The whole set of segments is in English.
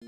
Hey,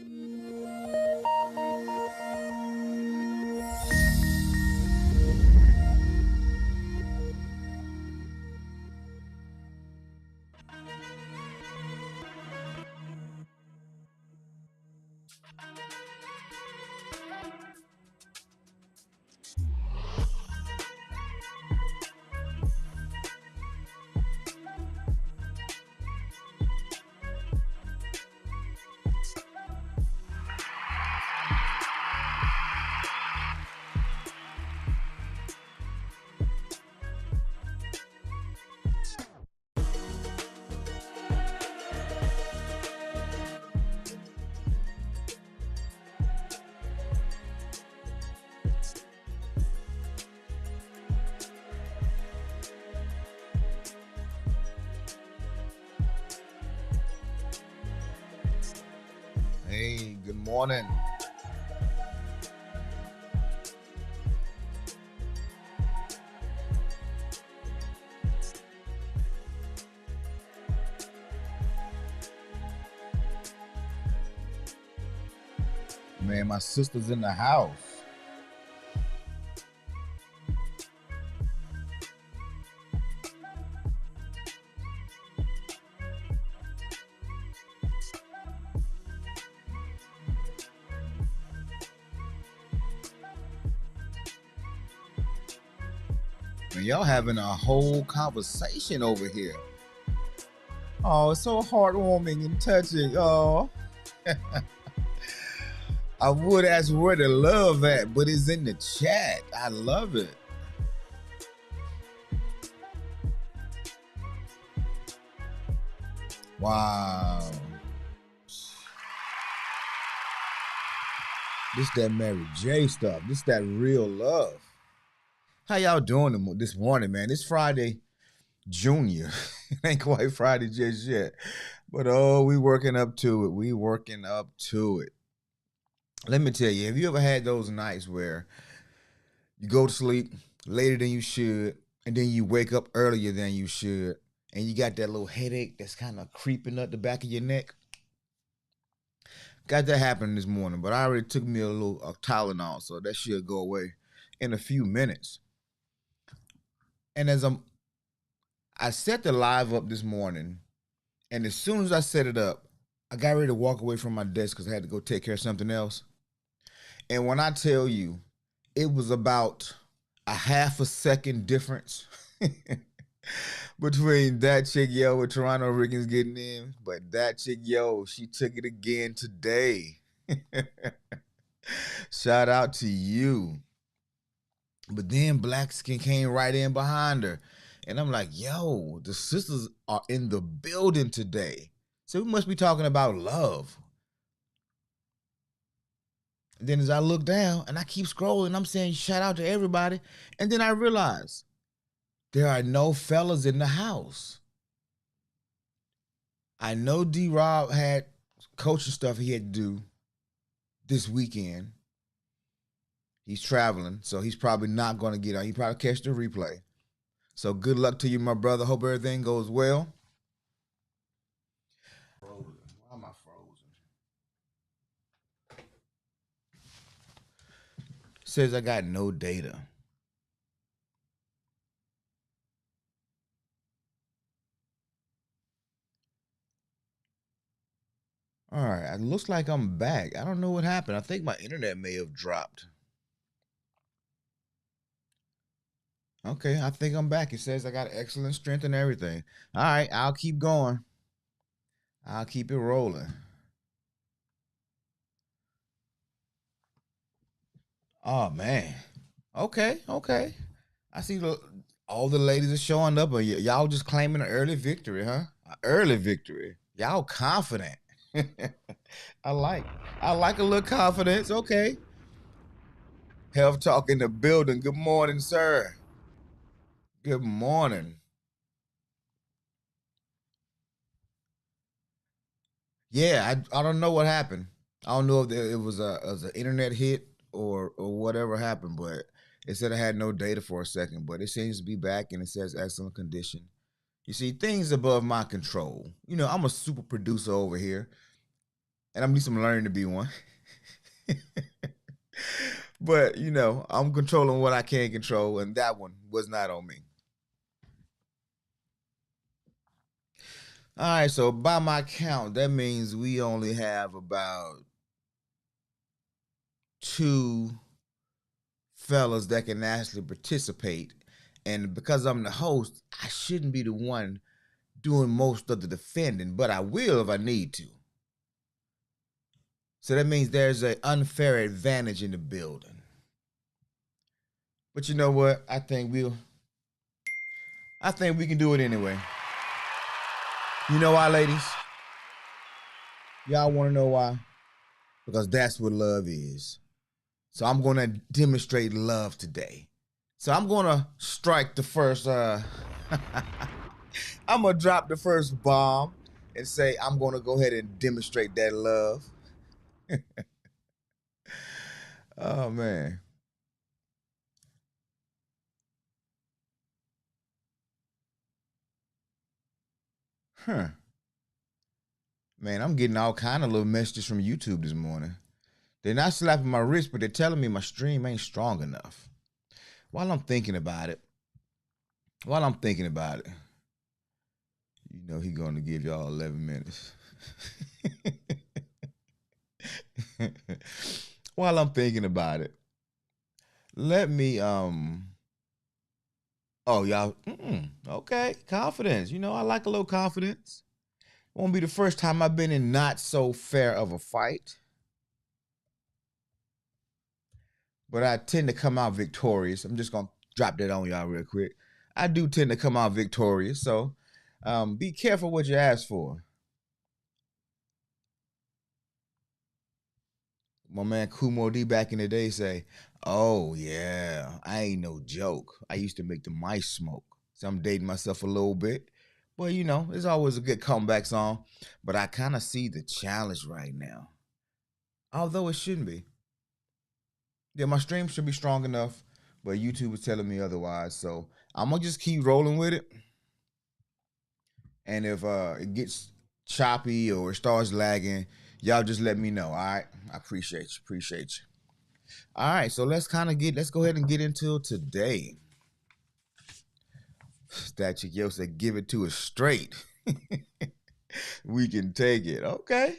good morning. Man, my sister's in the house. Man, y'all having a whole conversation over here. Oh, it's so heartwarming and touching. Oh, I would ask where the love at, but it's in the chat. I love it. Wow. This that Mary J stuff. This that real love. How y'all doing this morning, man? It's Friday, Junior. It ain't quite Friday just yet. But oh, we working up to it. We working up to it. Let me tell you, have you ever had those nights where you go to sleep later than you should, and then you wake up earlier than you should, and you got that little headache that's kind of creeping up the back of your neck? Got that happen this morning, but I already took me a little Tylenol, so that should go away in a few minutes. And I set the live up this morning, and as soon as I set it up, I got ready to walk away from my desk because I had to go take care of something else. And when I tell you, it was about a half a second difference between that chick, yo, with Toronto Rickens getting in, but that chick, yo, she took it again today. Shout out to you. But then Black Skin came right in behind her. And I'm like, yo, the sisters are in the building today. So we must be talking about love. And then as I look down and I keep scrolling, I'm saying shout out to everybody. And then I realize there are no fellas in the house. I know D-Rob had coaching stuff he had to do this weekend. He's traveling, so he's probably not going to get on. He probably catch the replay. So good luck to you, my brother. Hope everything goes well. Frozen. Why am I frozen? Says I got no data. All right, it looks like I'm back. I don't know what happened. I think my internet may have dropped. Okay, I think I'm back. It says I got excellent strength and everything. All right, I'll keep going. I'll keep it rolling. Oh man. Okay, okay. I see all the ladies are showing up, and y'all just claiming an early victory, huh? An early victory. Y'all confident. I like. I like a little confidence. Okay. Health Talk in the building. Good morning, sir. Good morning. Yeah, I don't know what happened. I don't know if it was an internet hit or whatever happened, but it said I had no data for a second, but it seems to be back and it says excellent condition. You see, things above my control. You know, I'm a super producer over here. and I'm at least I'm learning to be one. But I'm controlling what I can control, and that one was not on me. All right, so by my count, that means we only have about two fellas that can actually participate. And because I'm the host, I shouldn't be the one doing most of the defending, but I will if I need to. So that means there's an unfair advantage in the building. But you know what? I think we can do it anyway. You know why, ladies? Y'all want to know why? Because that's what love is. So I'm going to demonstrate love today. So I'm going to strike the first I'm going to drop the first bomb and say I'm going to go ahead and demonstrate that love. Oh man. Huh. Man, I'm getting all kind of little messages from YouTube this morning. They're not slapping my wrist, but they're telling me my stream ain't strong enough. While I'm thinking about it, while I'm thinking about it, he's going to give y'all 11 minutes. While I'm thinking about it, let me oh y'all okay, confidence. I like a little confidence. Won't be the first time I've been in not so fair of a fight, but I tend to come out victorious. I'm just gonna drop that on y'all real quick. I do tend to come out victorious, so be careful what you ask for. My man Kumo D back in the day say, "Oh yeah, I ain't no joke. I used to make the mice smoke." So I'm dating myself a little bit, but it's always a good comeback song. But I kind of see the challenge right now, although it shouldn't be. Yeah, my stream should be strong enough, but YouTube is telling me otherwise. So I'm gonna just keep rolling with it. And if it gets choppy or it starts lagging, y'all just let me know. All right, I appreciate you. Appreciate you. All right, so let's go ahead and get into today. That Yo said, "Give it to us straight." We can take it. Okay,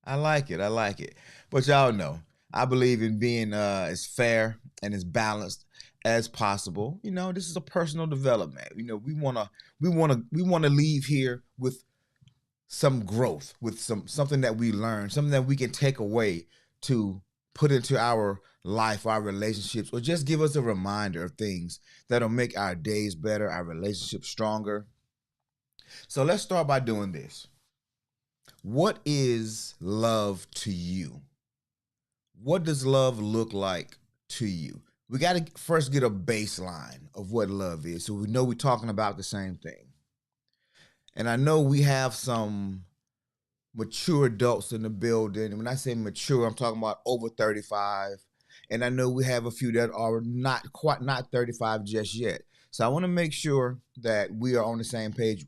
I like it. I like it. But y'all know, I believe in being as fair and as balanced as possible. This is a personal development. We wanna leave here with some growth, with something that we learn, something that we can take away to put into our life, our relationships, or just give us a reminder of things that'll make our days better, our relationships stronger. So let's start by doing this. What is love to you? What does love look like to you? We got to first get a baseline of what love is so we know we're talking about the same thing. And I know we have some mature adults in the building. And when I say mature, I'm talking about over 35. And I know we have a few that are not 35 just yet. So I want to make sure that we are on the same page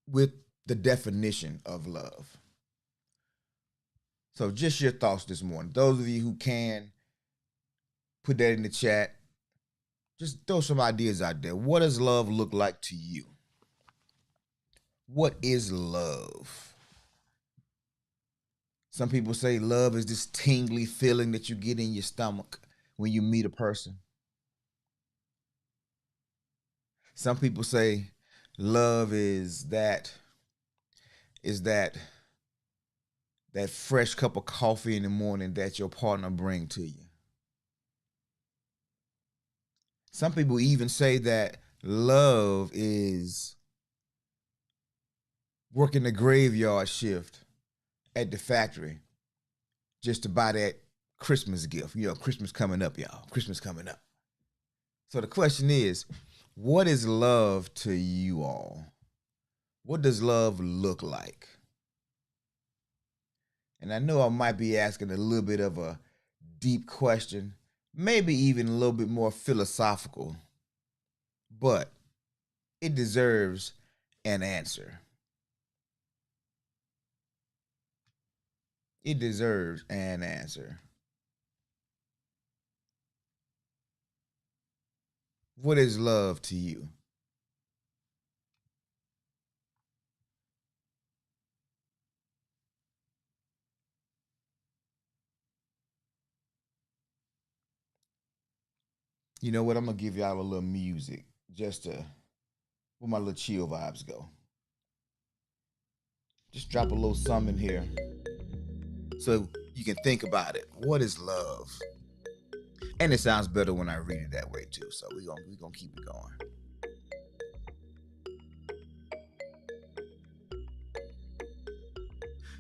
with the definition of love. So just your thoughts this morning. Those of you who can put that in the chat, just throw some ideas out there. What does love look like to you? What is love? Some people say love is this tingly feeling that you get in your stomach when you meet a person. Some people say love is that that fresh cup of coffee in the morning that your partner bring to you. Some people even say that love is working the graveyard shift at the factory just to buy that Christmas gift. Christmas coming up, y'all. Christmas coming up. So the question is, what is love to you all? What does love look like? And I know I might be asking a little bit of a deep question, maybe even a little bit more philosophical, but it deserves an answer. It deserves an answer. What is love to you? You know what? I'm gonna give y'all a little music just to where my little chill vibes go. Just drop a little something here so you can think about it. What is love? And it sounds better when I read it that way too. So we gonna keep it going.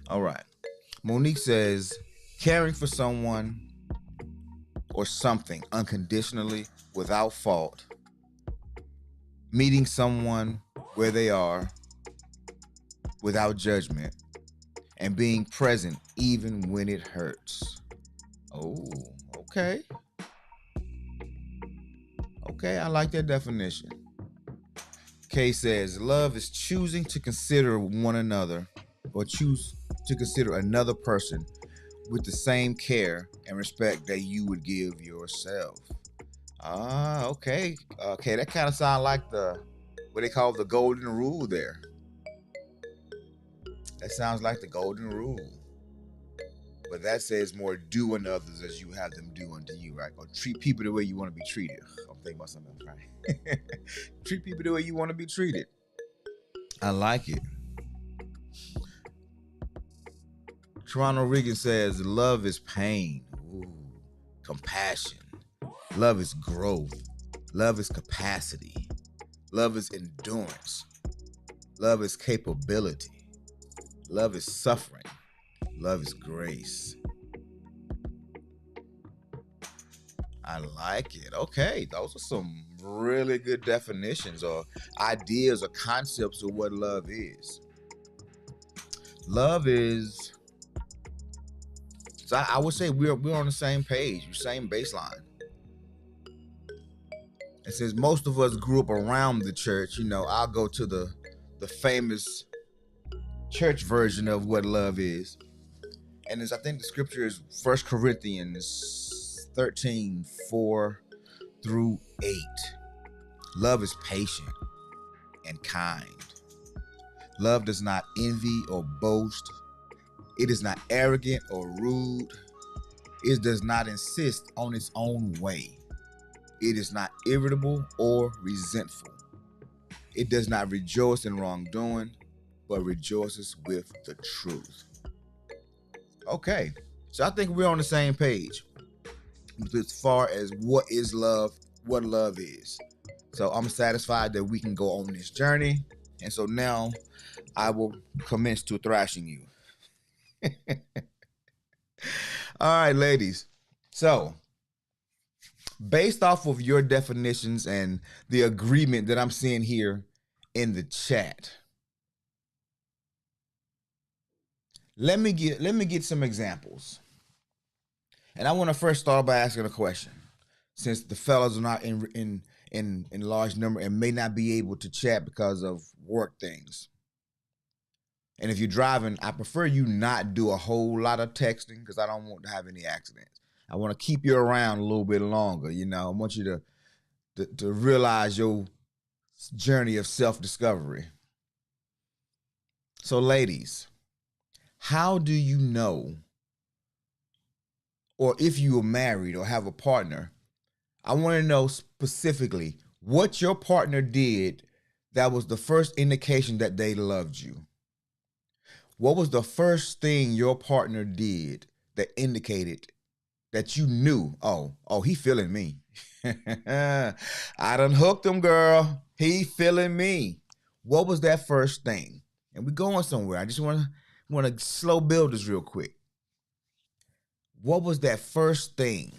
All right. Monique says, caring for someone or something unconditionally without fault, meeting someone where they are without judgment, and being present even when it hurts. Oh, okay. Okay, I like that definition. Kay says, love is choosing to consider one another or choose to consider another person with the same care and respect that you would give yourself. Ah, okay. Okay, that kind of sounds like what they call the golden rule there. That sounds like the golden rule. But that says more do unto others as you have them do unto you, right? Or treat people the way you want to be treated. I'm thinking about something else, right? Treat people the way you want to be treated. I like it. Toronto Regan says, love is pain. Ooh, compassion. Love is growth. Love is capacity. Love is endurance. Love is capability. Love is suffering. Love is grace. I like it. Okay, those are some really good definitions or ideas or concepts of what love is. Love is, so I would say we're on the same page, same baseline. And since most of us grew up around the church, I'll go to the famous church version of what love is. And I think the scripture is 1 Corinthians 13:4-8. Love is patient and kind. Love does not envy or boast. It is not arrogant or rude. It does not insist on its own way. It is not irritable or resentful. It does not rejoice in wrongdoing, but rejoices with the truth. Okay, so I think we're on the same page as far as what is love, what love is. So I'm satisfied that we can go on this journey. And so now I will commence to thrashing you. All right, ladies. So based off of your definitions and the agreement that I'm seeing here in the chat, let me get some examples. And I want to first start by asking a question. Since the fellas are not in large number and may not be able to chat because of work things. And if you're driving, I prefer you not do a whole lot of texting because I don't want to have any accidents. I want to keep you around a little bit longer. I want you to realize your journey of self-discovery. So, ladies, how do you know, or if you are married or have a partner, I want to know specifically what your partner did that was the first indication that they loved you. What was the first thing your partner did that indicated that you knew, oh, he feeling me. I done hooked him, girl. He feeling me. What was that first thing? And we're going somewhere. I just want to slow build this real quick. What was that first thing?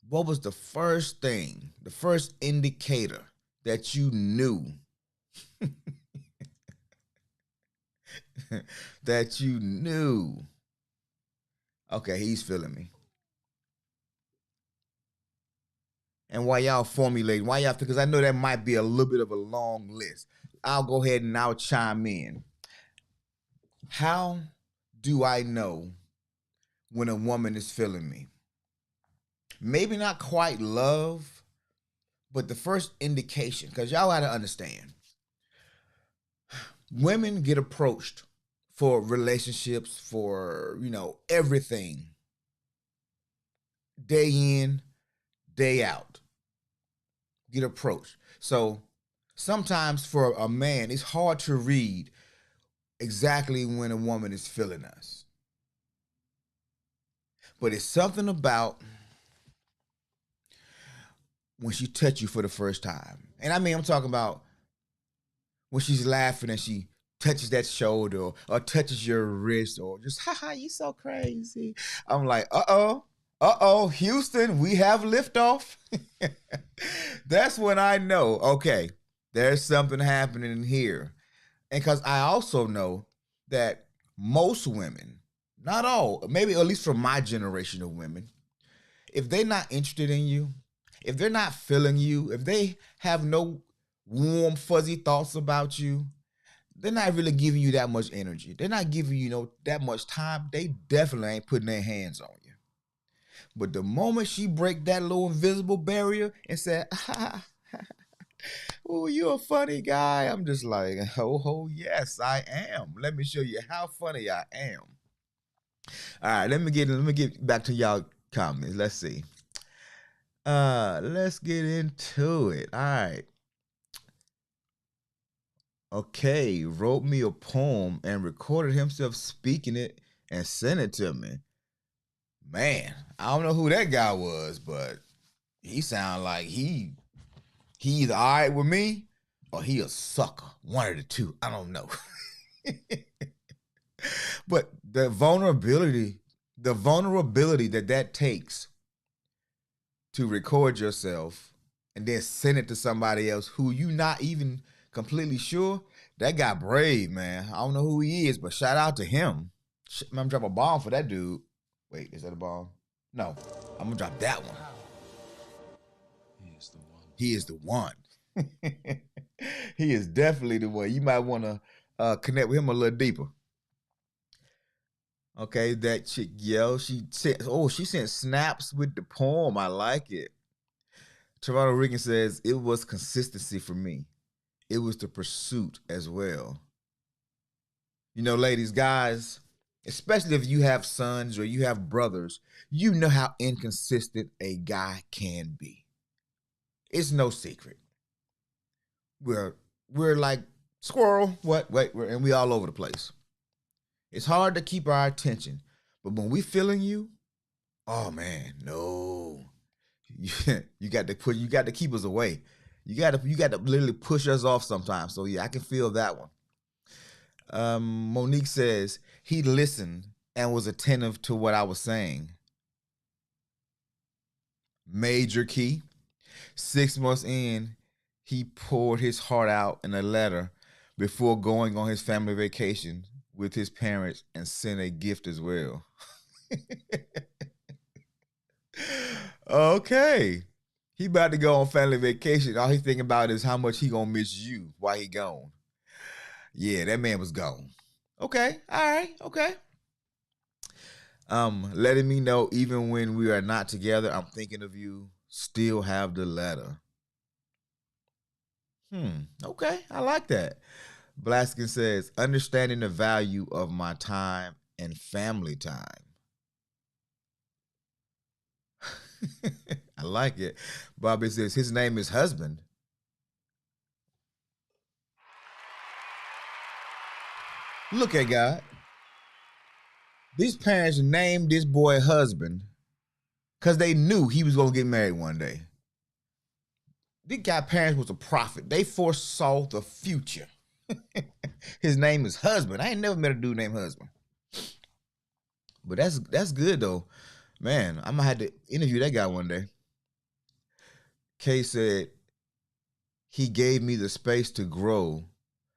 What was the first thing, the first indicator that you knew that you knew? Okay, he's feeling me. And while y'all formulating, because I know that might be a little bit of a long list. I'll go ahead and I'll chime in. How do I know when a woman is feeling me? Maybe not quite love, but the first indication, because y'all got to understand, women get approached for relationships, for, everything, day in, day out, get approached. So sometimes for a man, it's hard to read exactly when a woman is feeling us. But it's something about when she touch you for the first time. And I mean, I'm talking about when she's laughing and she touches that shoulder or touches your wrist or just, haha, you so crazy. I'm like, Houston, we have liftoff. That's when I know, okay, there's something happening here. And because I also know that most women, not all, maybe at least from my generation of women, if they're not interested in you, if they're not feeling you, if they have no warm, fuzzy thoughts about you, they're not really giving you that much energy. They're not giving you, that much time. They definitely ain't putting their hands on you. But the moment she break that little invisible barrier and said, oh, you're a funny guy, I'm just like, oh, yes, I am. Let me show you how funny I am. All right, let me get back to y'all comments. Let's see. Let's get into it. All right. Okay, wrote me a poem and recorded himself speaking it and sent it to me. Man, I don't know who that guy was, but he sounded like he either all right with me or he a sucker. One of the two. I don't know. But the vulnerability that takes to record yourself and then send it to somebody else who you not even completely sure, that guy brave, man. I don't know who he is, but shout out to him. I'm gonna drop a bomb for that dude. Wait, is that a bomb? No, I'm gonna drop that one. He is the one. He is the one. He is definitely the one. You might want to connect with him a little deeper. Okay, that chick, she sent snaps with the poem. I like it. Toronto Rican says it was consistency for me. It was the pursuit as well. Ladies, guys, especially if you have sons or you have brothers, you know how inconsistent a guy can be. It's no secret. We're like squirrel, and we all over the place. It's hard to keep our attention, but when we feeling you, oh man, no. You got to keep us away. You got to literally push us off sometimes. So yeah, I can feel that one. Monique says he listened and was attentive to what I was saying. Major key. 6 months in, he poured his heart out in a letter before going on his family vacation with his parents and sent a gift as well. Okay. He about to go on family vacation. All he thinking about is how much he gonna miss you while he gone. Yeah, that man was gone. Okay, all right, okay. Letting me know even when we are not together, I'm thinking of you. Still have the letter. Okay, I like that. Blaskin says, understanding the value of my time and family time. I like it. Bobby says his name is husband. Look at God. These parents named this boy husband because they knew he was going to get married one day. This guy parents was a prophet. They foresaw the future. His name is husband. I ain't never met a dude named husband. But that's good though. Man, I'm gonna have to interview that guy one day. Kay said he gave me the space to grow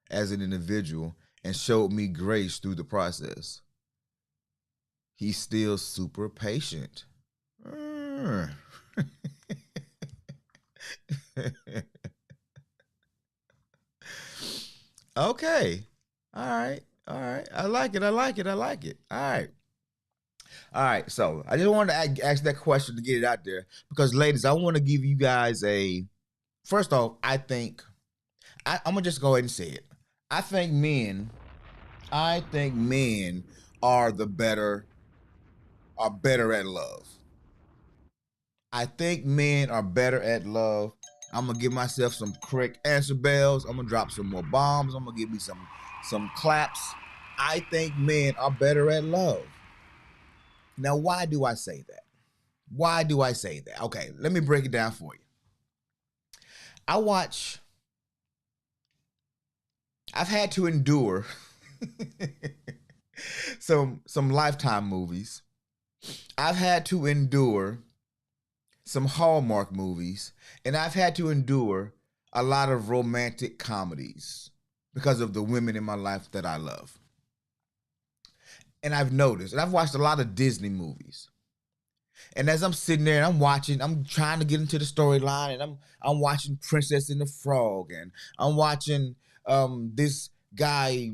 as an individual and showed me grace through the process. He's still super patient. Okay. All right. All right. I like it. I like it. I like it. All right. All right. So I just wanted to ask that question to get it out there because, ladies, I want to give you guys a. First off, I'm gonna just go ahead and say it. I think men. I think men are the better are better at love. I think men are better at love. I'm gonna give myself some correct answer bells. I'm gonna drop some more bombs. I'm gonna give me some claps. I think men are better at love. Now, why do I say that? Why do I say that? Okay, let me break it down for you. I watch. I've had to endure some Lifetime movies. I've had to endure some Hallmark movies, and I've had to endure a lot of romantic comedies because of the women in my life that I love. And I've noticed, and I've watched a lot of Disney movies. And as I'm sitting there and I'm watching, I'm trying to get into the storyline, and I'm watching Princess and the Frog, and I'm watching this guy,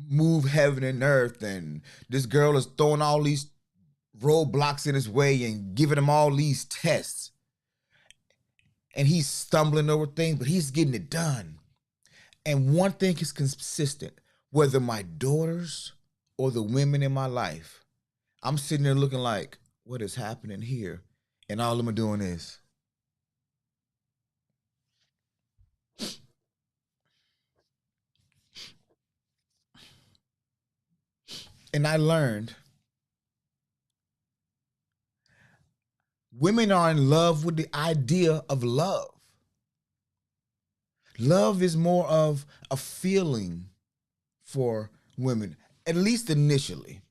move heaven and earth, and this girl is throwing all these roadblocks in his way and giving him all these tests. And he's stumbling over things, but he's getting it done. And one thing is consistent, whether my daughters or the women in my life, I'm sitting there looking like, what is happening here? And all I'm doing is. And I learned women are in love with the idea of love. Love is more of a feeling for women, at least initially.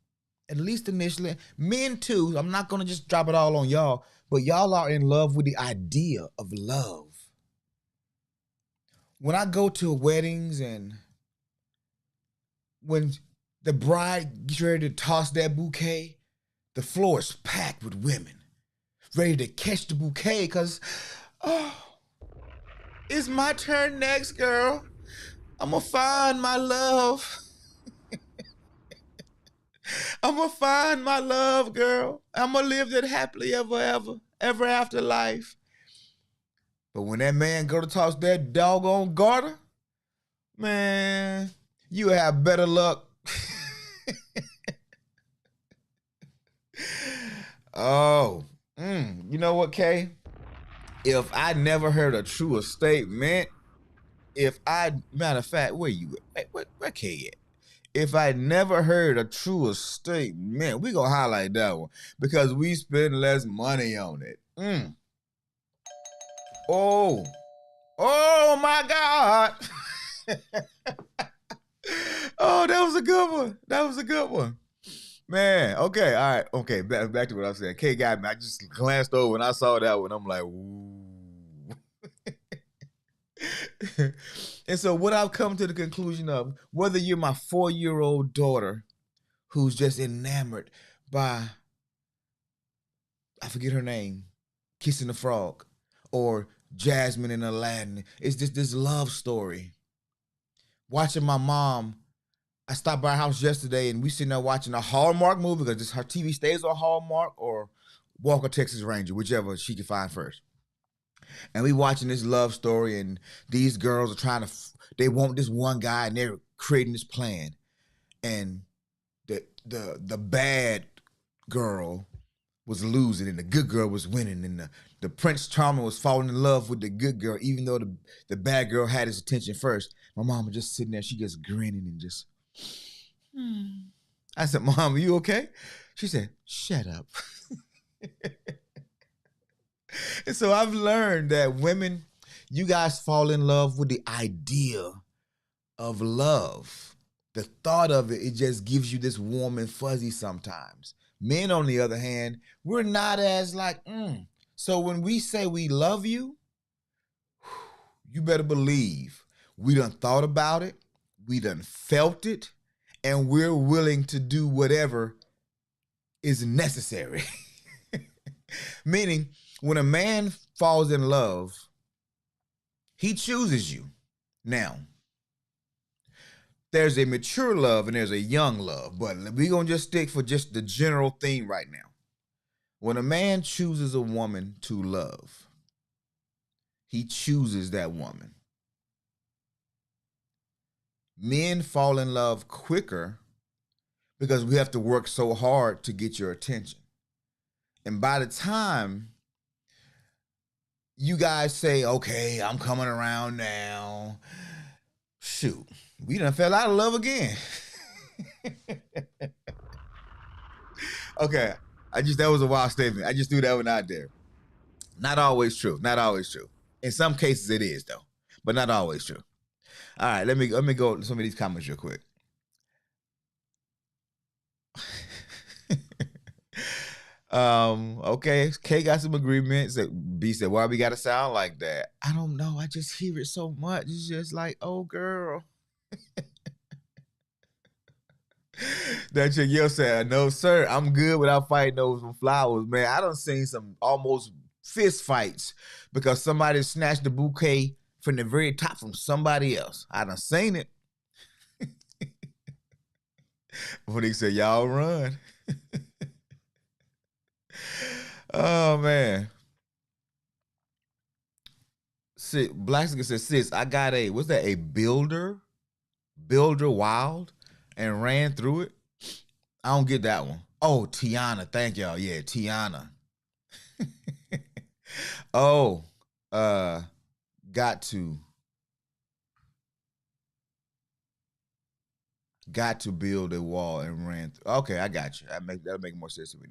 At least initially. Men too. I'm not going to just drop it all on y'all, but y'all are in love with the idea of love. When I go to weddings and when the bride gets ready to toss that bouquet, the floor is packed with women ready to catch the bouquet because, oh, it's my turn next, girl. I'm going to find my love. I'm going to find my love, girl. I'm going to live that happily ever after life. But when that man go to toss that doggone garter, man, you have better luck. Oh, you know what, Kay? If I never heard a truer statement, matter of fact, where you at? Where Kay at? If I never heard a truer statement, we gonna highlight that one because we spend less money on it. Oh, oh my God. Oh, that was a good one. That was a good one. Man, okay, all right, okay, back to what I was saying. Kay got me. I just glanced over and I saw that one. I'm like, ooh. And so what I've come to the conclusion of, whether you're my 4-year-old daughter who's just enamored by, I forget her name, Kissing the Frog, or Jasmine in Aladdin, it's just this love story. Watching my mom, I stopped by her house yesterday and we sitting there watching a Hallmark movie because her TV stays on Hallmark or Walker Texas Ranger, whichever she can find first. And we watching this love story, and these girls are trying to, they want this one guy, and they're creating this plan. And the bad girl was losing, and the good girl was winning, and the Prince Charming was falling in love with the good girl, even though the bad girl had his attention first. My mom was just sitting there, she just grinning and just, I said, Mom, are you okay? She said, shut up. And so I've learned that women, you guys fall in love with the idea of love. The thought of it, it just gives you this warm and fuzzy sometimes. Men, on the other hand, we're not as like, So when we say we love you, you better believe we done thought about it, we done felt it, and we're willing to do whatever is necessary. Meaning, when a man falls in love, he chooses you. Now, There's a mature love and there's a young love, but we're going to just stick for just the general theme right now. When a man chooses a woman to love, he chooses that woman. Men fall in love quicker because we have to work so hard to get your attention. And by the time you guys say, okay, I'm coming around now, shoot, we done fell out of love again. Okay, that was a wild statement. I just threw that one out there. Not always true. Not always true. In some cases it is though, but not always true. All right, let me go to some of these comments real quick. Okay, K got some agreements. B said, why we gotta sound like that? I don't know. I just hear it so much. It's just like, oh girl. That chick yo said, no, sir, I'm good without fighting those flowers, man. I done seen some almost fist fights because somebody snatched the bouquet from the very top from somebody else. I done seen it. When he said, y'all run. Oh, man. Blackskin says, sis, I got what's that, a builder wild and ran through it? I don't get that one. Oh, Tiana. Thank y'all. Yeah, Tiana. Oh, got to build a wall and ran through. Okay, I got you. That'll make more sense to me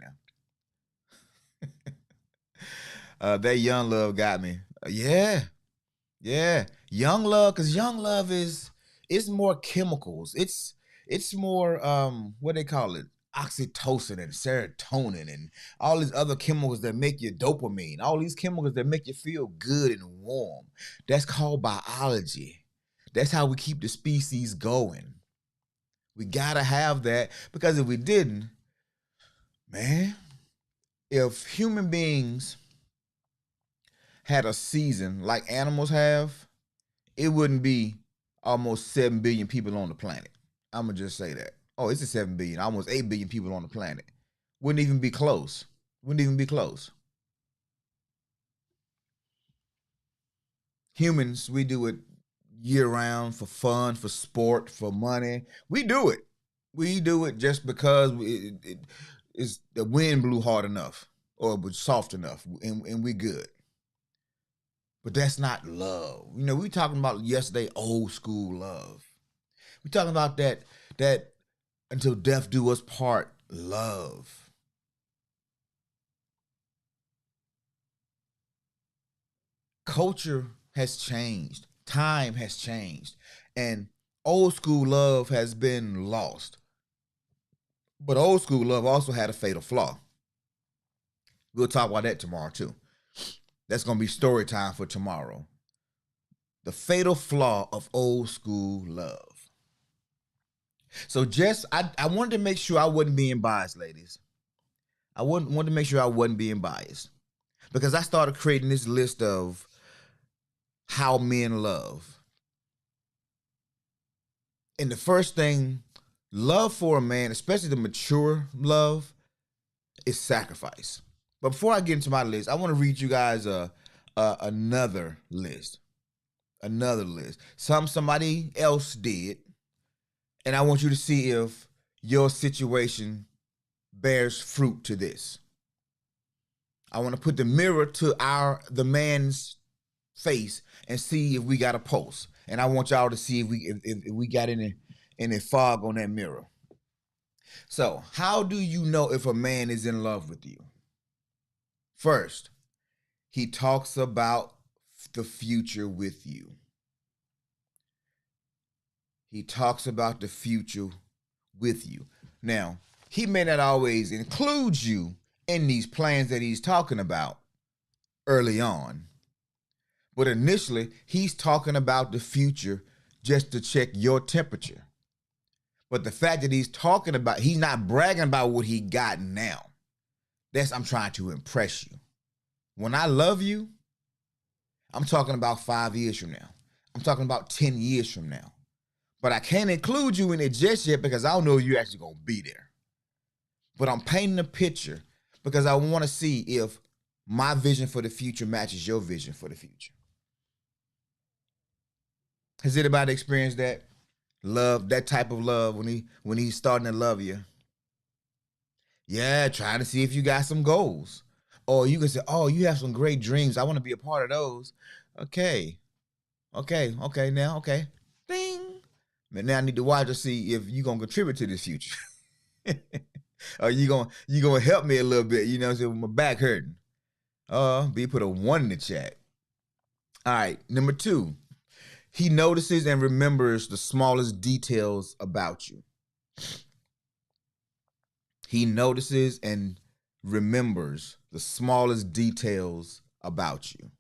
now. That young love got me. Yeah. Young love, because young love it's more chemicals. It's more what they call it, oxytocin and serotonin and all these other chemicals that make you dopamine, all these chemicals that make you feel good and warm. That's called biology. That's how we keep the species going. We gotta have that, because if we didn't, man, if human beings had a season like animals have, it wouldn't be almost 7 billion people on the planet. I'm gonna just say that. Oh, it's a 7 billion, almost 8 billion people on the planet. Wouldn't even be close. Humans, we do it year round for fun, for sport, for money. We do it. We do it just because it's the wind blew hard enough or it was soft enough, and we good. But that's not love. You know, we talking about yesterday old school love. We talking about that until death do us part love. Culture has changed. Time has changed. And old school love has been lost. But old school love also had a fatal flaw. We'll talk about that tomorrow too. That's going to be story time for tomorrow. The fatal flaw of old school love. So I wanted to make sure I wasn't being biased, ladies. I wanted to make sure I wasn't being biased, because I started creating this list of how men love. And the first thing, love for a man, especially the mature love, is sacrifice. But before I get into my list, I want to read you guys another list. Somebody else did. And I want you to see if your situation bears fruit to this. I want to put the mirror to the man's face and see if we got a pulse. And I want y'all to see if we got any fog on that mirror. So, how do you know if a man is in love with you? First, he talks about the future with you. He talks about the future with you. Now, he may not always include you in these plans that he's talking about early on. But initially, he's talking about the future just to check your temperature. But the fact that he's not bragging about what he got now. I'm trying to impress you. When I love you, I'm talking about 5 years from now. I'm talking about 10 years from now. But I can't include you in it just yet because I don't know if you're actually going to be there. But I'm painting a picture because I want to see if my vision for the future matches your vision for the future. Has anybody experienced that? Love, that type of love when he's starting to love you. Yeah, trying to see if you got some goals. Or you can say, oh, you have some great dreams. I want to be a part of those. Okay. Okay, now, okay. Ding. But now I need to watch to see if you're gonna contribute to this future. Or you gonna help me a little bit, you know, so with my back hurting. B put a 1 in the chat. All right, number 2. He notices and remembers the smallest details about you. He notices and remembers the smallest details about you.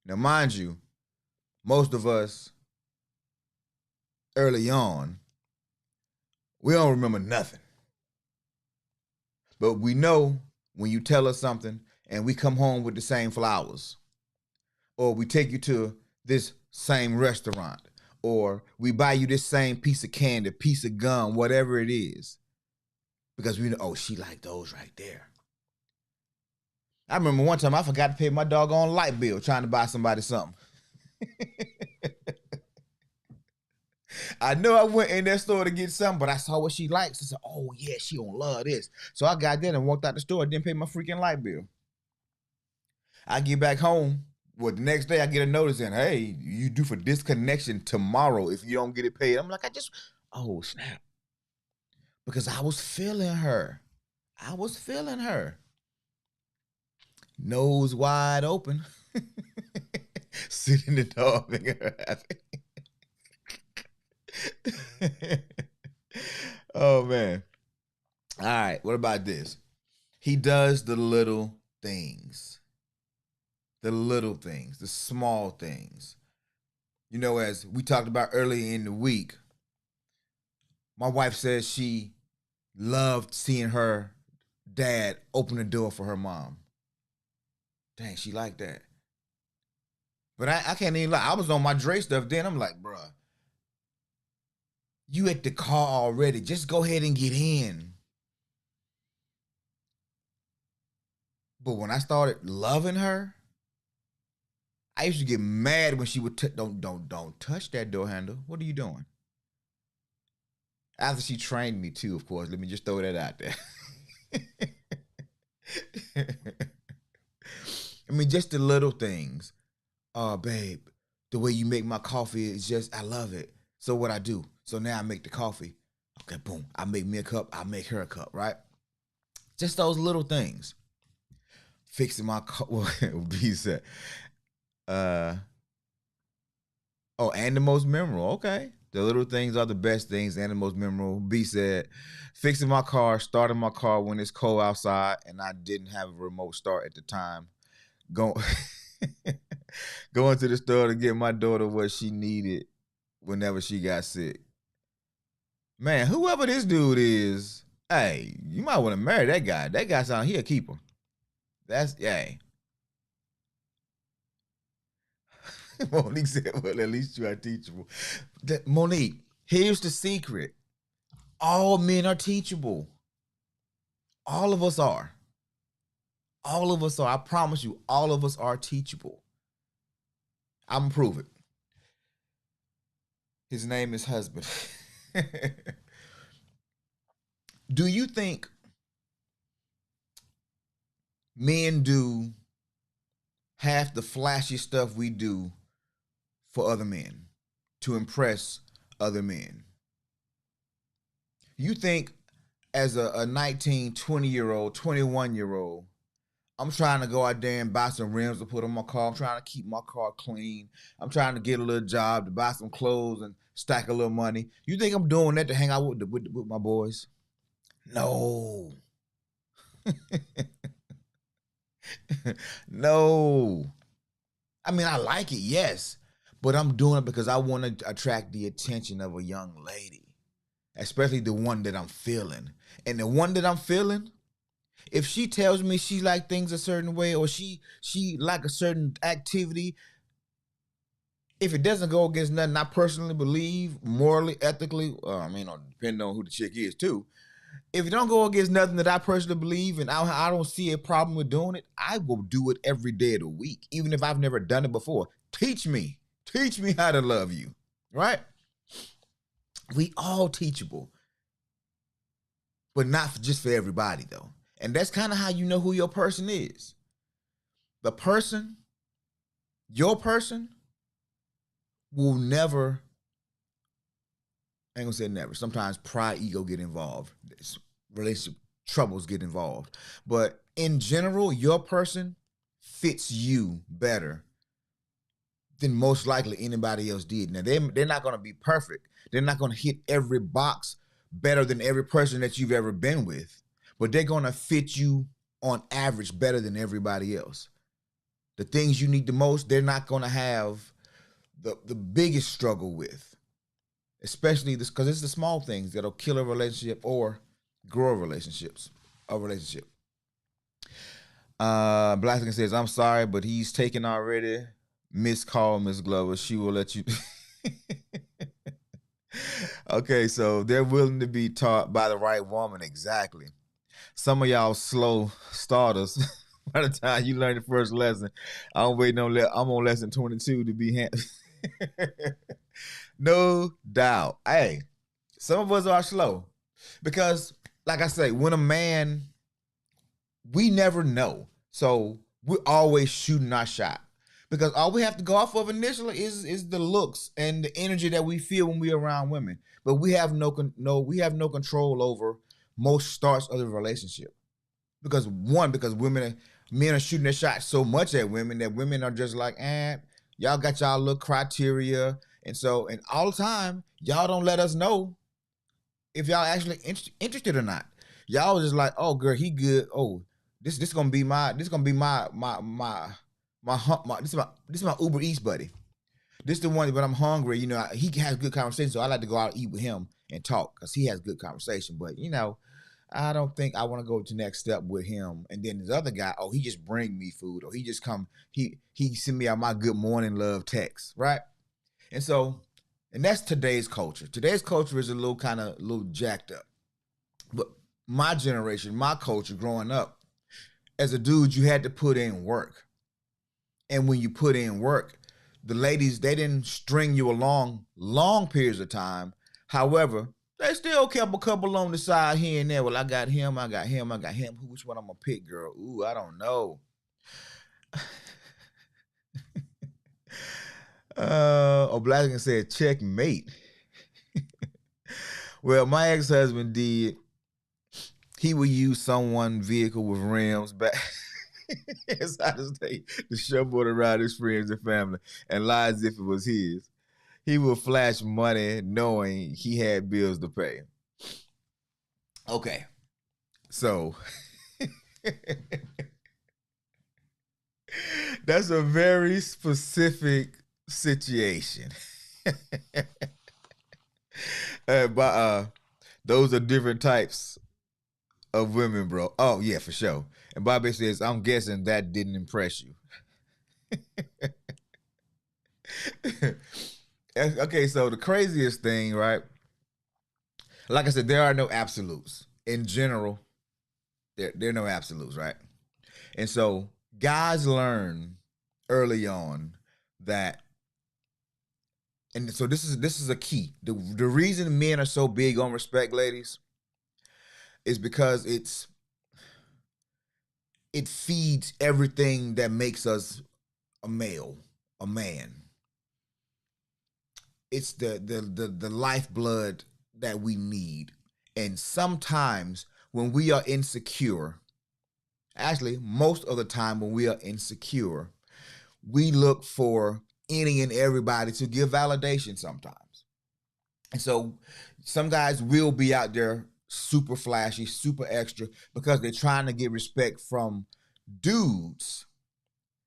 Now, mind you, most of us early on, we don't remember nothing. But we know when you tell us something and we come home with the same flowers, or we take you to this same restaurant, or we buy you this same piece of candy, piece of gum, whatever it is, because we know, oh, she liked those right there. I remember one time I forgot to pay my doggone light bill trying to buy somebody something. I know I went in that store to get something, but I saw what she likes. I said, oh, yeah, she gonna love this. So I got there and walked out the store, didn't pay my freaking light bill. I get back home. Well, the next day I get a notice in, hey, you due for disconnection tomorrow if you don't get it paid. I'm like, oh, snap. Because I was feeling her. Nose wide open. Sitting in the door, making her happy. Oh, man. All right, what about this? He does the little things. The little things, the small things. You know, as we talked about earlier in the week, my wife says she loved seeing her dad open the door for her mom. Dang, she liked that. But I can't even lie. I was on my Dre stuff then. I'm like, bruh, you at the car already. Just go ahead and get in. But when I started loving her, I used to get mad when she would don't touch that door handle. What are you doing? After she trained me too, of course. Let me just throw that out there. I mean, just the little things. Oh, babe, the way you make my coffee is just, I love it. So what I do? So now I make the coffee. Okay, boom. I make me a cup. I make her a cup, right? Just those little things. Fixing my car. B said. And the most memorable. Okay. The little things are the best things and the most memorable. B said, fixing my car, starting my car when it's cold outside and I didn't have a remote start at the time. Going to the store to get my daughter what she needed whenever she got sick. Man, whoever this dude is, hey, you might want to marry that guy. That guy sounds, he a keeper. That's, hey. Monique said, well, at least you are teachable. Monique, here's the secret. All men are teachable. All of us are. All of us are. I promise you, all of us are teachable. I'm going to prove it. His name is husband. Do you think men do half the flashy stuff we do for other men to impress other men? You think as a 19, 20-year-old, 21-year-old, I'm trying to go out there and buy some rims to put on my car. I'm trying to keep my car clean. I'm trying to get a little job to buy some clothes and stack a little money. You think I'm doing that to hang out with my boys? No. No. I mean, I like it, yes. But I'm doing it because I want to attract the attention of a young lady. Especially the one that I'm feeling. And the one that I'm feeling, if she tells me she like things a certain way or she like a certain activity, If it doesn't go against nothing I personally believe, morally, ethically, depending on who the chick is too. If it don't go against nothing that I personally believe and I don't see a problem with doing it, I will do it every day of the week, even if I've never done it before. Teach me how to love you, right? We all teachable, but not just for everybody though. And that's kind of how you know who your person is. The person, your person, will never, I ain't gonna say never. Sometimes pride, ego get involved. Relationship troubles get involved. But in general, your person fits you better than most likely anybody else did. Now, they're not gonna be perfect. They're not gonna hit every box better than every person that you've ever been with. But they're gonna fit you on average better than everybody else. The things you need the most, they're not gonna have the biggest struggle with. Especially this, because it's the small things that'll kill a relationship or grow a relationship. Blackson says, I'm sorry, but he's taken already. Miss call, Miss Glover. She will let you. Okay, so they're willing to be taught by the right woman. Exactly. Some of y'all slow starters. By the time you learn the first lesson, I'm waiting on. I'm on lesson 22 to be No doubt. Hey, some of us are slow because, like I say, when a man, we never know. So we're always shooting our shot because all we have to go off of initially is the looks and the energy that we feel when we're around women. But we have no control over most starts of the relationship because men are shooting their shot so much at women that women are just like, y'all got y'all little criteria. And all the time, y'all don't let us know if y'all actually interested or not. Y'all just like, oh girl, he good. Oh, this gonna be my this is my Uber Eats buddy. This the one when I'm hungry, he has good conversation, so I like to go out and eat with him and talk because he has good conversation. But I don't think I want to go to the next step with him. And then this other guy, he just bring me food, or he just he send me out my good morning love text, right? And that's today's culture. Today's culture is a little jacked up. But my generation, my culture growing up, as a dude, you had to put in work. And when you put in work, the ladies, they didn't string you along long periods of time. However, they still kept a couple on the side here and there. Well, I got him. Which one I'm gonna pick, girl? Ooh, I don't know. Oblaskin said, checkmate. Well, my ex-husband did. He would use someone's vehicle with rims back inside the state to showboat around his friends and family and lie as if it was his. He would flash money knowing he had bills to pay. Okay, so that's a very specific situation. But those are different types of women, bro. Oh, yeah, for sure. And Bobby says, I'm guessing that didn't impress you. Okay, so the craziest thing, right? Like I said, there are no absolutes. In general, there are no absolutes, right? And so guys learn early on that, and so this is a key. The reason men are so big on respect, ladies, is because it feeds everything that makes us a male, a man. It's the lifeblood that we need. And sometimes when we are insecure, actually most of the time when we are insecure, we look for any and everybody to give validation sometimes. And so some guys will be out there super flashy, super extra because they're trying to get respect from dudes.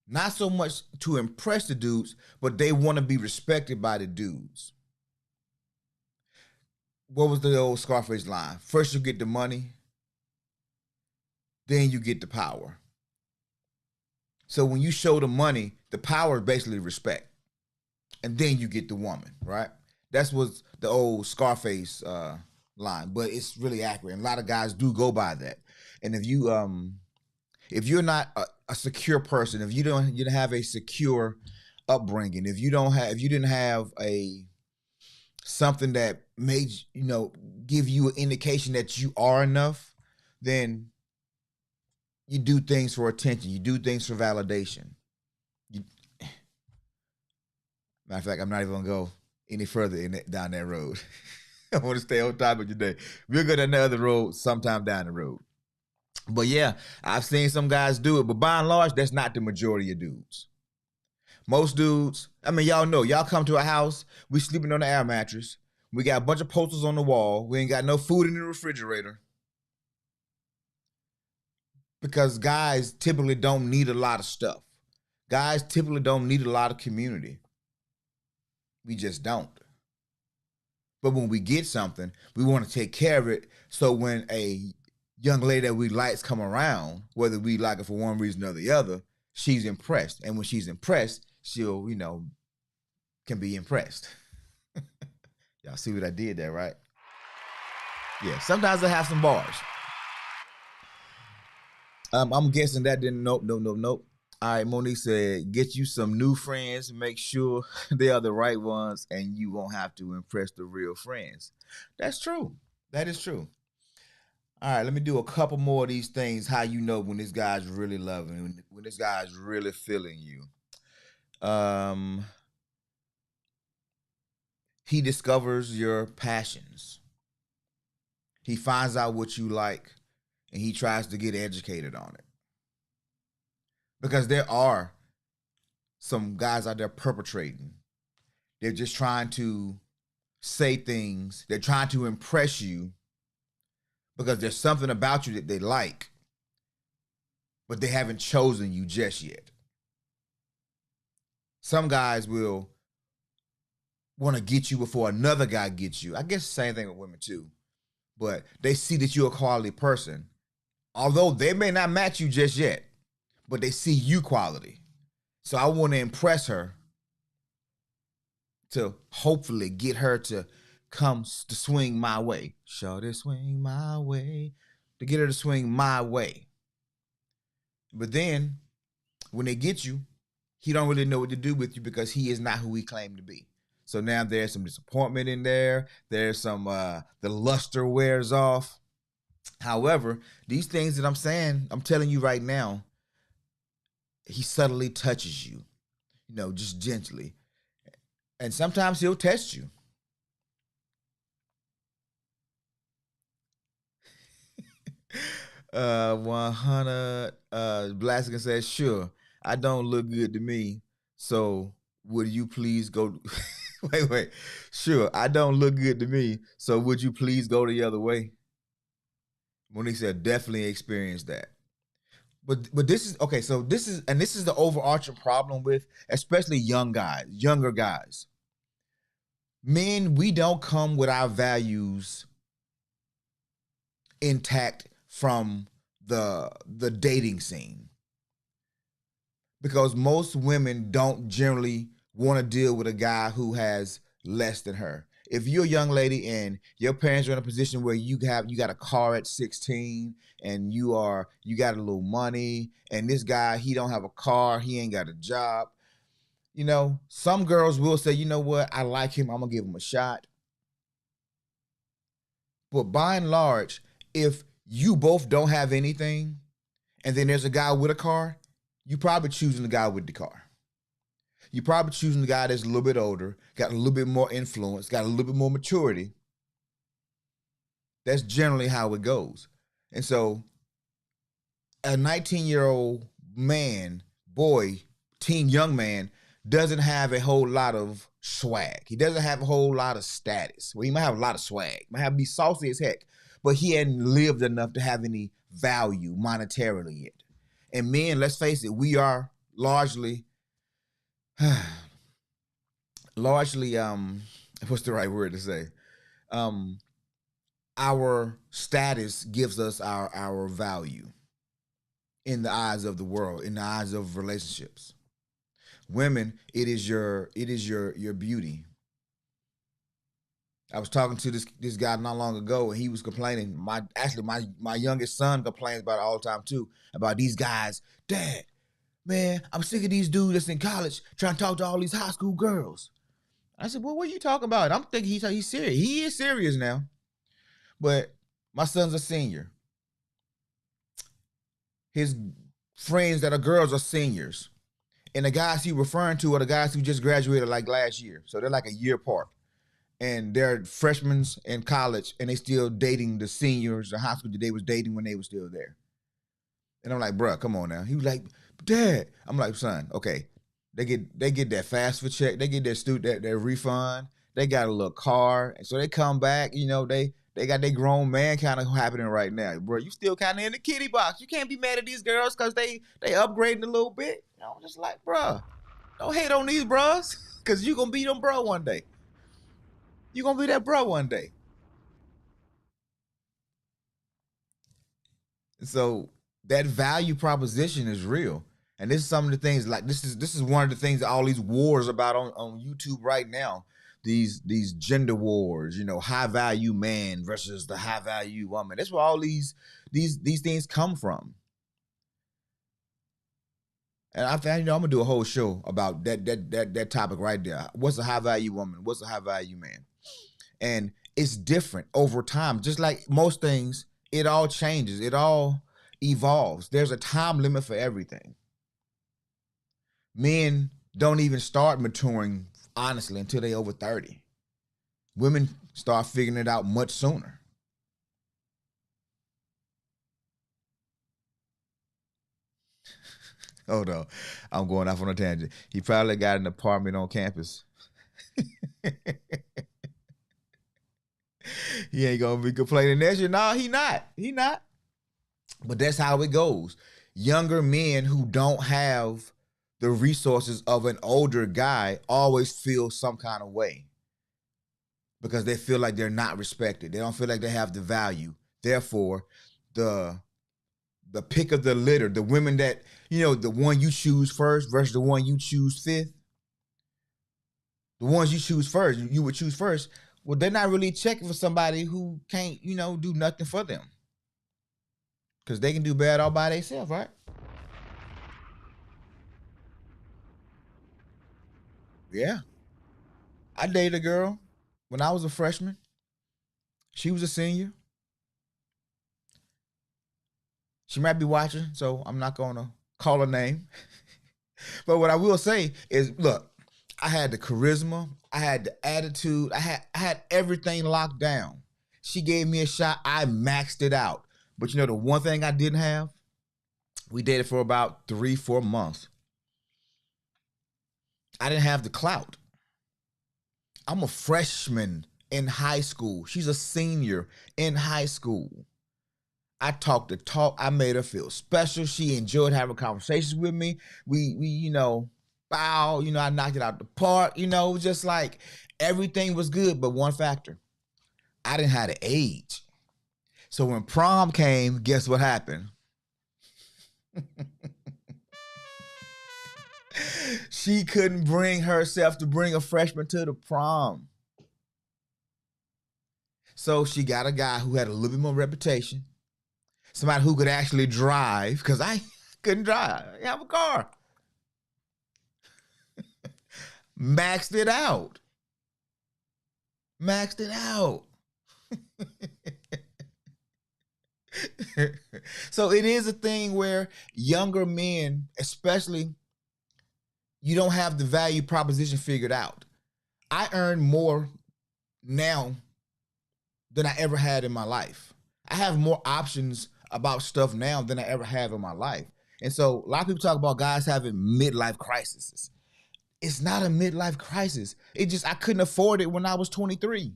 Not so much to impress the dudes, but they want to be respected by the dudes. What was the old Scarface line? First you get the money, then you get the power. So when you show the money, the power is basically respect. and then you get the woman, right? That's what's the old Scarface line, but it's really accurate. And a lot of guys do go by that. And if you're not a secure person, if you don't have a secure upbringing, if you didn't have a something that made give you an indication that you are enough, then you do things for attention. You do things for validation. You, Matter of fact, I'm not even gonna go any further down that road. I want to stay on topic today. We'll go down the other road sometime down the road. But yeah, I've seen some guys do it, but by and large, that's not the majority of dudes. Most dudes, I mean, y'all know, y'all come to a house, we sleeping on the air mattress, we got a bunch of posters on the wall, we ain't got no food in the refrigerator. Because guys typically don't need a lot of stuff. Guys typically don't need a lot of community. We just don't. But when we get something, we want to take care of it. So when a young lady that we likes come around, whether we like it for one reason or the other, she's impressed. And when she's impressed, she'll, can be impressed. Y'all see what I did there, right? Yeah, sometimes I have some bars. I'm guessing that didn't, nope. All right, Monique said, get you some new friends, make sure they are the right ones, and you won't have to impress the real friends. That's true. That is true. All right, let me do a couple more of these things, how you know when this guy's really loving, when this guy's really feeling you. He discovers your passions. He finds out what you like, and he tries to get educated on it. Because there are some guys out there perpetrating. They're just trying to say things. They're trying to impress you because there's something about you that they like, but they haven't chosen you just yet. Some guys will want to get you before another guy gets you. I guess the same thing with women too. But they see that you're a quality person. Although they may not match you just yet, but they see you quality. So I want to impress her to hopefully get her to come to swing my way. Shorty, swing my way. To get her to swing my way. But then, when they get you, he don't really know what to do with you because he is not who he claimed to be. So now there's some disappointment in there. There's some, the luster wears off. However, these things that I'm saying, I'm telling you right now, he subtly touches you, just gently. And sometimes he'll test you. uh 100 Blaskin says, sure, I don't look good to me, so would you please go wait, sure, I don't look good to me, so would you please go the other way? Monique said, definitely experienced that. But this is okay, so this is the overarching problem with especially younger guys. Men, we don't come with our values intact from the dating scene, because most women don't generally want to deal with a guy who has less than her. If you're a young lady and your parents are in a position where you got a car at 16 and you got a little money, and this guy, he don't have a car, he ain't got a job, some girls will say, you know what, I like him, I'm gonna give him a shot. But by and large, if you both don't have anything and then there's a guy with a car, you probably choosing the guy with the car. You're probably choosing the guy that's a little bit older, got a little bit more influence, got a little bit more maturity. That's generally how it goes. And so a 19-year-old man, boy, teen young man, doesn't have a whole lot of swag. He doesn't have a whole lot of status. Well, he might have a lot of swag. Might have be saucy as heck, but he hadn't lived enough to have any value monetarily yet. And men, let's face it, we are largely what's the right word to say? Our status gives us our value in the eyes of the world, in the eyes of relationships. Women, it is your beauty. I was talking to this guy not long ago, and he was complaining. My youngest son complains about it all the time too, about these guys. Dad, man, I'm sick of these dudes that's in college trying to talk to all these high school girls. I said, well, what are you talking about? I'm thinking he's serious. He is serious now. But my son's a senior. His friends that are girls are seniors. And the guys he referring to are the guys who just graduated like last year. So they're like a year apart. And they're freshmen in college, and they still dating the seniors, the high school that they was dating when they were still there. And I'm like, bruh, come on now. He was like, Dad. I'm like, son, okay. They get that FAFSA check. They get their refund. They got a little car. And so they come back, they got their grown man kind of happening right now. Bro, you still kind of in the kitty box. You can't be mad at these girls because they upgrading a little bit. Just like, bruh, don't hate on these bros because you going to be them bro one day. You going to be that bro one day. So that value proposition is real. And this is some of the things, like this is one of the things that all these wars about on YouTube right now. These gender wars, high value man versus the high value woman. That's where all these things come from. And I think I'm gonna do a whole show about that topic right there. What's a high value woman? What's a high value man? And it's different over time. Just like most things, it all changes. It all evolves. There's a time limit for everything. Men don't even start maturing, honestly, until they over 30. Women start figuring it out much sooner. Oh no, I'm going off on a tangent. He probably got an apartment on campus. He ain't gonna be complaining next year. No, he not. He not. But that's how it goes. Younger men who don't have the resources of an older guy always feel some kind of way because they feel like they're not respected. They don't feel like they have the value. Therefore, the pick of the litter, the women that, the one you choose first versus the one you choose fifth, the ones you choose first, you would choose first, well, they're not really checking for somebody who can't, do nothing for them. Because they can do bad all by themselves, right? Yeah. I dated a girl when I was a freshman. She was a senior. She might be watching, so I'm not going to call her name. But what I will say is, look, I had the charisma. I had the attitude. I had everything locked down. She gave me a shot. I maxed it out. But the one thing I didn't have? We dated for about 3-4 months. I didn't have the clout. I'm a freshman in high school. She's a senior in high school. I talked the talk. I made her feel special. She enjoyed having conversations with me. We bow, I knocked it out the park. It was just like everything was good, but one factor. I didn't have the age. So when prom came, guess what happened? She couldn't bring herself to bring a freshman to the prom. So she got a guy who had a little bit more reputation. Somebody who could actually drive, because I couldn't drive. I have a car. Maxed it out. Maxed it out. So it is a thing where younger men, especially, you don't have the value proposition figured out. I earn more now than I ever had in my life. I have more options about stuff now than I ever have in my life. And so a lot of people talk about guys having midlife crises. It's not a midlife crisis. I couldn't afford it when I was 23.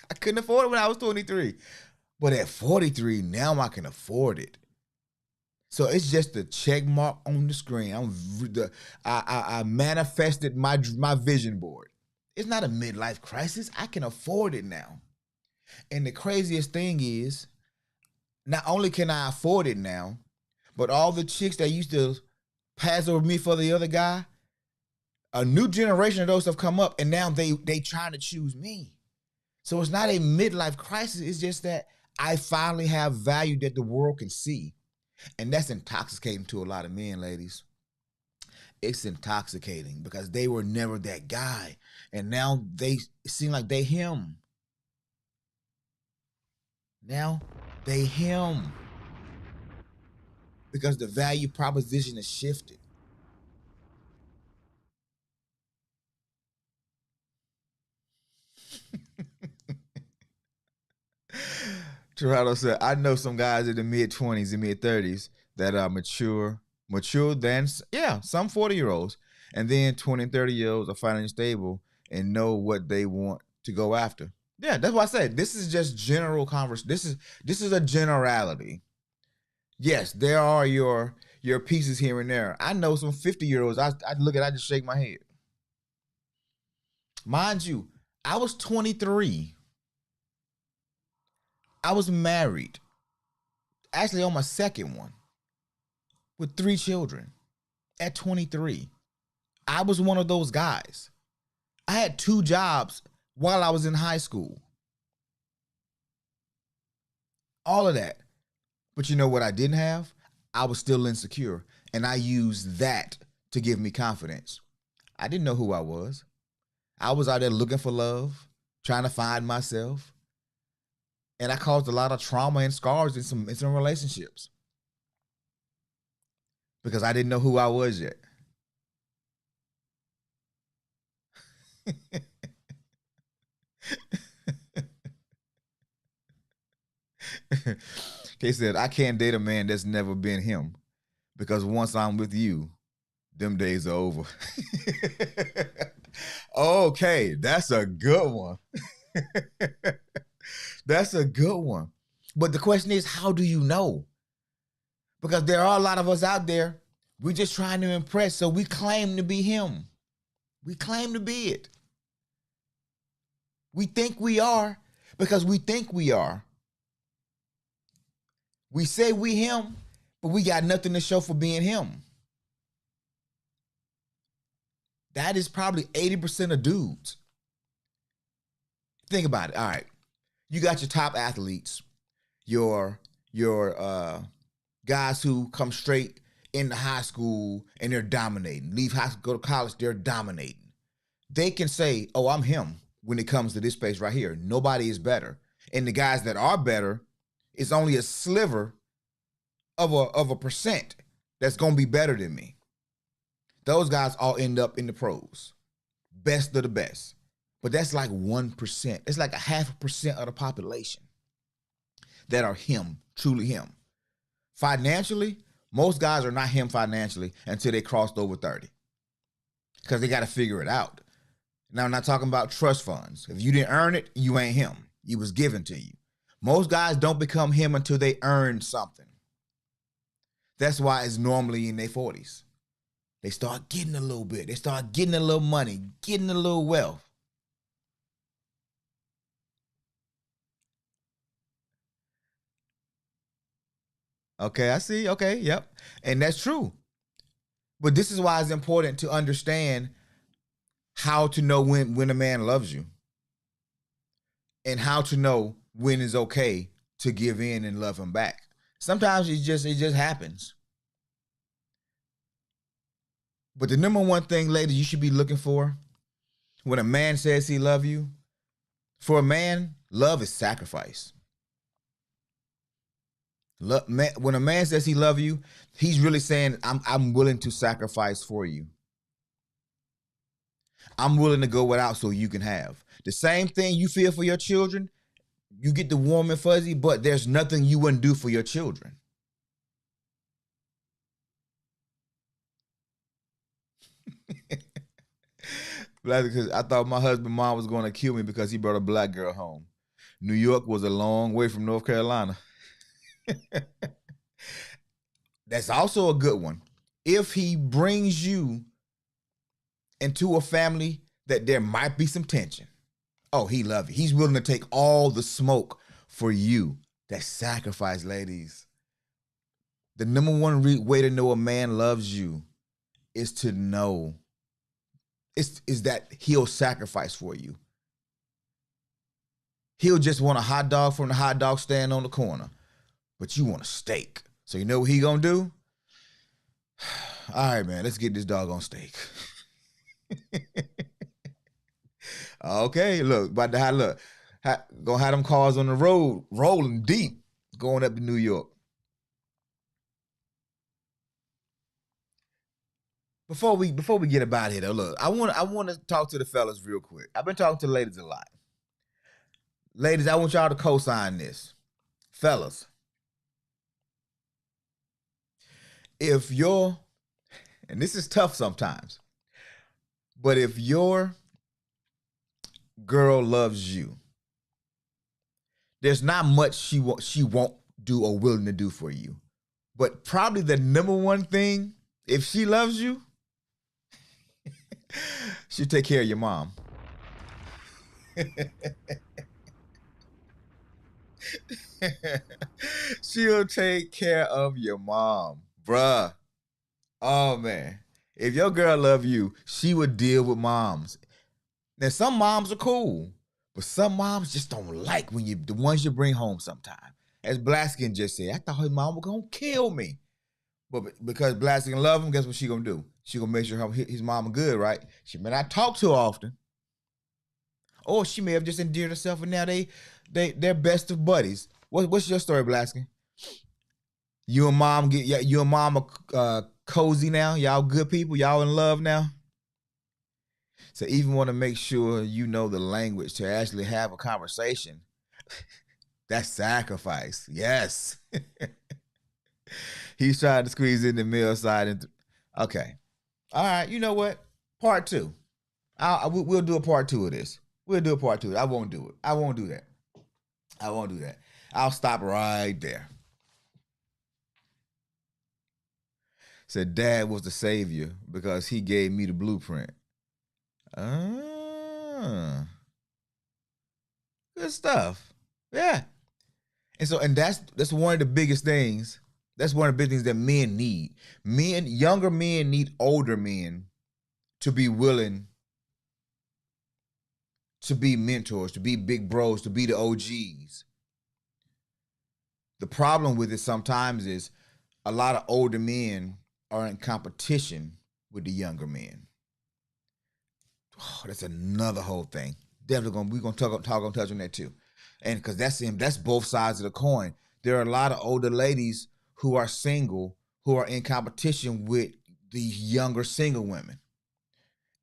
I couldn't afford it when I was 23. But at 43, now I can afford it. So it's just a check mark on the screen. I manifested my vision board. It's not a midlife crisis. I can afford it now. And the craziest thing is, not only can I afford it now, but all the chicks that used to pass over me for the other guy, A new generation of those have come up, and now they trying to choose me. So it's not a midlife crisis. It's just that I finally have value that the world can see. And that's intoxicating to a lot of men, ladies. It's intoxicating because they were never that guy. And now they seem like they him. Now they him. Because the value proposition has shifted. Toronto said, I know some guys in the mid-20s and mid-30s that are mature than, yeah, some 40-year-olds. And then 20 and 30-year-olds are financially stable and know what they want to go after. Yeah, that's what I said. This is just general conversation. This is a generality. Yes, there are your pieces here and there. I know some 50-year-olds. I look at, I just shake my head. Mind you, I was 23. I was married, actually on my second one, with 3 children at 23. I was one of those guys. I had 2 jobs while I was in high school. All of that. But you know what I didn't have? I was still insecure. And I used that to give me confidence. I didn't know who I was. I was out there looking for love, trying to find myself. And I caused a lot of trauma and scars in some relationships. Because I didn't know who I was yet. Kay said, I can't date a man that's never been him. Because once I'm with you, them days are over. Okay, that's a good one. That's a good one. But the question is, how do you know? Because there are a lot of us out there, we're just trying to impress, so we claim to be him. We claim to be it. We think we are because we think we are. We say we him, but we got nothing to show for being him. That is probably 80% of dudes. Think about it. All right. You got your top athletes, your guys who come straight into high school and they're dominating. Leave high school, go to college, they're dominating. They can say, oh, I'm him when it comes to this space right here. Nobody is better. And the guys that are better, it's only a sliver of a percent that's going to be better than me. Those guys all end up in the pros. Best of the best. But that's like 1%. It's like a 0.5% of the population that are him, truly him. Financially, most guys are not him financially until they crossed over 30. Because they got to figure it out. Now, I'm not talking about trust funds. If you didn't earn it, you ain't him. It was given to you. Most guys don't become him until they earn something. That's why it's normally in their 40s. They start getting a little bit. They start getting a little money, getting a little wealth. Okay, I see. Okay, yep. And that's true. But this is why it's important to understand how to know when a man loves you and how to know when it's okay to give in and love him back. Sometimes it just happens. But the number one thing, ladies, you should be looking for when a man says he love you, for a man, love is sacrifice. When a man says he love you, he's really saying, I'm willing to sacrifice for you. I'm willing to go without so you can have. The same thing you feel for your children, you get the warm and fuzzy, but there's nothing you wouldn't do for your children. Because I thought my husband's mom was going to kill me because he brought a black girl home. New York was a long way from North Carolina. That's also a good one. If he brings you into a family that there might be some tension, oh, he loves you. He's willing to take all the smoke for you. That's sacrifice, ladies. The number one way to know a man loves you is to know is that he'll sacrifice for you. He'll just want a hot dog from the hot dog stand on the corner, but you want a steak. So you know what he gonna do? All right, man, let's get this dog on steak. Okay, look, about to gonna have them cars on the road rolling deep, going up to New York. Before we get about here though, look, I want to talk to the fellas real quick. I've been talking to the ladies a lot. Ladies, I want y'all to co-sign this. Fellas, if you're, and this is tough sometimes, but if your girl loves you, there's not much she won't do or willing to do for you. But probably the number one thing, if she loves you, she'll take care of your mom. She'll take care of your mom, bruh. Oh man, if your girl love you, she would deal with moms. Now some moms are cool, but some moms just don't like when the ones you bring home. Sometimes, as Blaskin just said, I thought her mom was gonna kill me, but because Blaskin love him, guess what she gonna do? She gonna make sure his mama good, right? She may not talk too often, or she may have just endeared herself, and now they're best of buddies. What's your story, Blaskin? You and mom are cozy now. Y'all good people. Y'all in love now. So even want to make sure you know the language to actually have a conversation. That's sacrifice. Yes. He's trying to squeeze in the male side. Okay. All right. You know what? Part two. We'll do a part two of this. We'll do a part two. I won't do it. I won't do that. I won't do that. I'll stop right there. Said dad was the savior because he gave me the blueprint. Ah, good stuff. Yeah. And that's one of the biggest things. That's one of the big things that men need. Younger men need older men to be willing to be mentors, to be big bros, to be the OGs. The problem with it sometimes is a lot of older men are in competition with the younger men. Oh, that's another whole thing. Definitely we're gonna touch on that too, and because that's both sides of the coin. There are a lot of older ladies who are single who are in competition with these younger single women,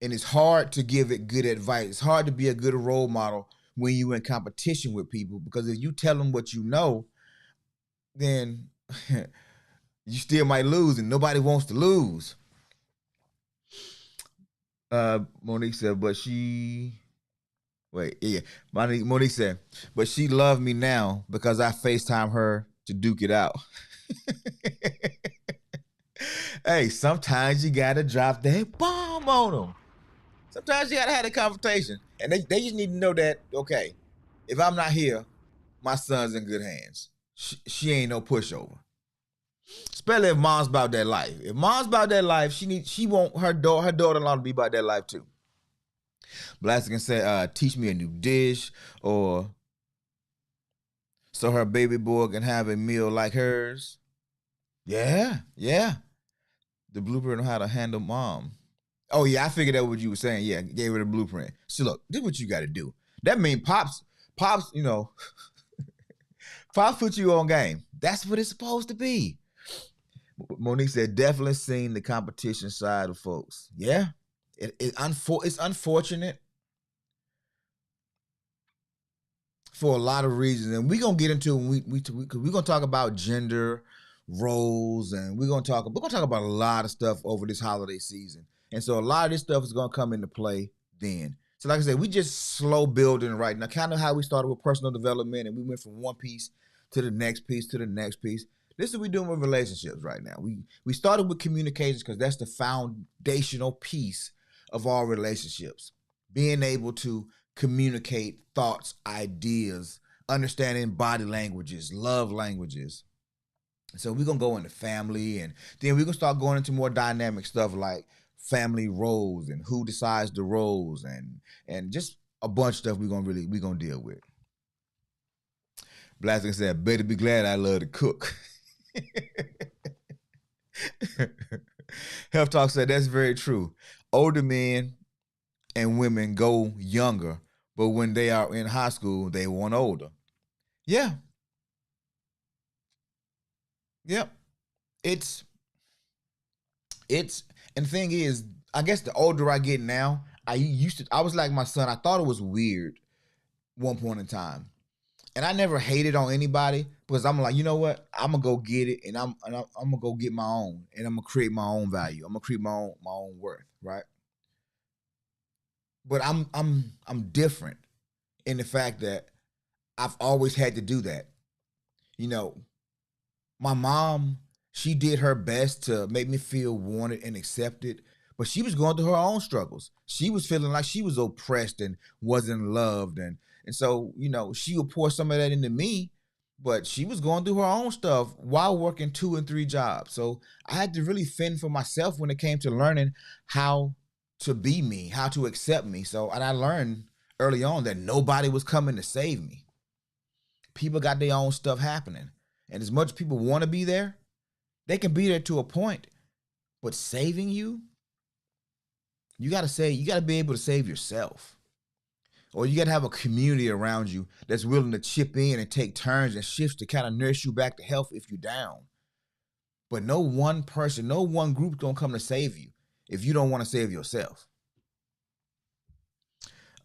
and it's hard to give it good advice. It's hard to be a good role model when you're in competition with people, because if you tell them what you know, then you still might lose, and nobody wants to lose. Monique said, but she Monique said, but she loved me now because I FaceTime her to duke it out. Hey, sometimes you gotta drop that bomb on them. Sometimes you gotta have a conversation. And they just need to know that, okay, if I'm not here, my son's in good hands. She ain't no pushover. Especially if mom's about that life. If mom's about that life, she want her daughter-in-law to be about that life too. Blaskin said, teach me a new dish, or so her baby boy can have a meal like hers. Yeah. The blueprint on how to handle mom. Oh yeah, I figured out what you were saying. Yeah, gave her the blueprint. So look, this is what you got to do. That means pops, pops put you on game. That's what it's supposed to be. Monique said, definitely seen the competition side of folks. Yeah, it's unfortunate for a lot of reasons, and we're gonna get into it because we're gonna talk about gender roles, and we're gonna talk about a lot of stuff over this holiday season, and so a lot of this stuff is gonna come into play then. So, like I said, we just slow building right now, kind of how we started with personal development, and we went from one piece to the next piece to the next piece. This is what we're doing with relationships right now. We started with communications because that's the foundational piece of our relationships. Being able to communicate thoughts, ideas, understanding body languages, love languages. So we're going to go into family, and then we're going to start going into more dynamic stuff like family roles and who decides the roles and just a bunch of stuff we're gonna deal with. Blasting said, better be glad I love to cook. Health Talk said that's very true. Older men and women go younger, but when they are in high school, they want older. Yeah. Yep. It's it's and the thing is, I guess the older I get now, I was like my son. I thought it was weird one point in time. And I never hated on anybody because I'm like, you know what? I'm gonna go get it, and I'm gonna go get my own, and I'm gonna create my own value. I'm gonna create my own worth, right? But I'm different in the fact that I've always had to do that. You know, my mom, she did her best to make me feel wanted and accepted, but she was going through her own struggles. She was feeling like she was oppressed and wasn't loved, and so she would pour some of that into me, but she was going through her own stuff while working 2 and 3 jobs. So I had to really fend for myself when it came to learning how to be me, how to accept me. So, and I learned early on that nobody was coming to save me. People got their own stuff happening. And as much as people want to be there, they can be there to a point. But saving you, you got to be able to save yourself. Or you got to have a community around you that's willing to chip in and take turns and shifts to kind of nurse you back to health if you're down. But no one person, no one group's going to come to save you if you don't want to save yourself.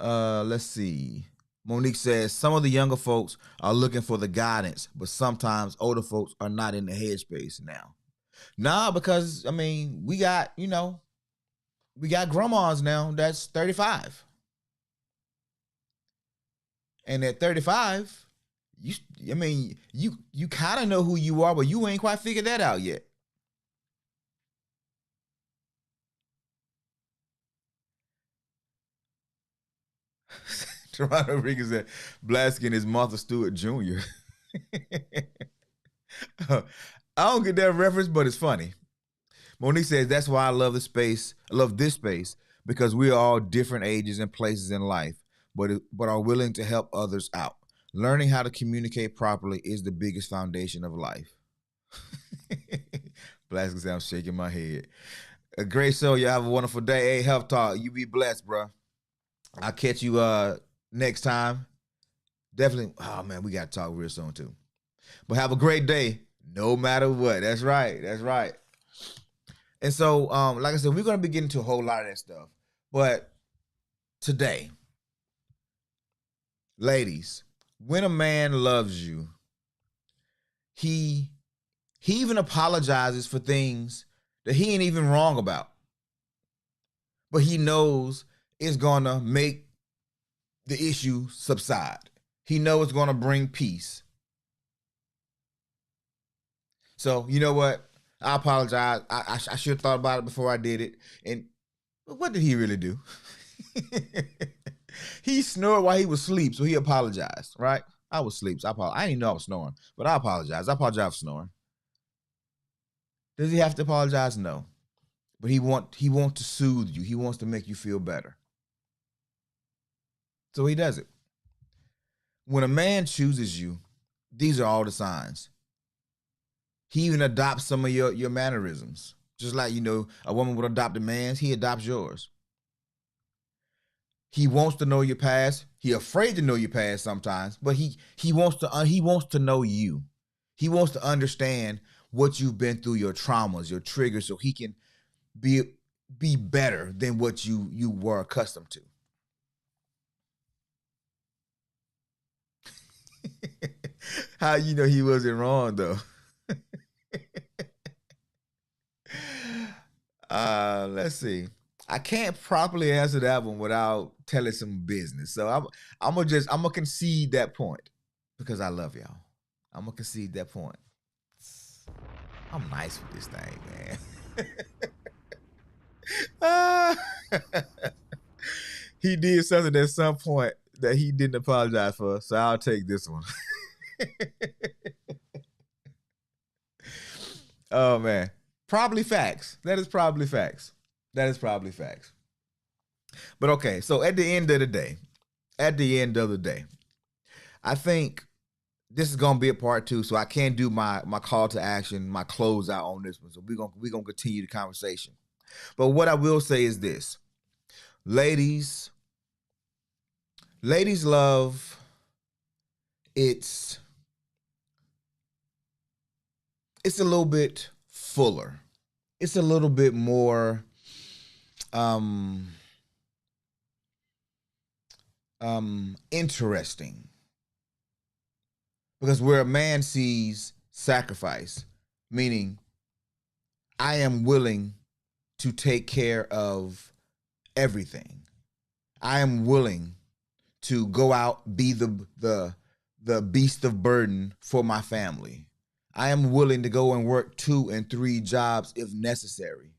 Let's see. Monique says, some of the younger folks are looking for the guidance, but sometimes older folks are not in the headspace now. Nah, because, we got grandmas now that's 35. And at 35, you kind of know who you are, but you ain't quite figured that out yet. Toronto Rican said, Blaskin is Martha Stewart Jr. I don't get that reference, but it's funny. Monique says, that's why I love this space, because we are all different ages and places in life, but are willing to help others out. Learning how to communicate properly is the biggest foundation of life. Blaskin says, I'm shaking my head. A great show. You have a wonderful day. Hey, Health Talk. You be blessed, bro. I'll catch you next time. Definitely. Oh, man, we got to talk real soon, too. But have a great day, no matter what. That's right. That's right. And so, like I said, we're going to be getting to a whole lot of that stuff. But today, ladies, when a man loves you, he even apologizes for things that he ain't even wrong about. But he knows it's going to make the issue subside. He knows it's going to bring peace. So, you know what? I apologize. I should have thought about it before I did it. And what did he really do? He snored while he was asleep, so he apologized, right? I was asleep, so I apologize. I didn't even know I was snoring, but I apologize. I apologize for snoring. Does he have to apologize? No. But he wants to soothe you. He wants to make you feel better. So he does it. When a man chooses you, these are all the signs. He even adopts some of your mannerisms. Just like, a woman would adopt a man's, he adopts yours. He wants to know your past. He's afraid to know your past sometimes, but he wants to know you. He wants to understand what you've been through, your traumas, your triggers, so he can be better than what you were accustomed to. How you know he wasn't wrong though? Let's see. I can't properly answer that one without telling some business. So I'm gonna concede that point because I love y'all. I'm gonna concede that point. I'm nice with this thing, man. He did something at some point that he didn't apologize for, so I'll take this one. Oh man, probably facts. That is probably facts. That is probably facts. But okay, so at the end of the day, I think this is gonna be a part two, so I can't do my call to action, my close out on this one. So we're gonna continue the conversation. But what I will say is this, ladies, ladies love, it's it's a little bit fuller. It's a little bit more um interesting. Because where a man sees sacrifice, meaning I am willing to take care of everything. I am willing to go out, be the beast of burden for my family. I am willing to go and work 2 and 3 jobs if necessary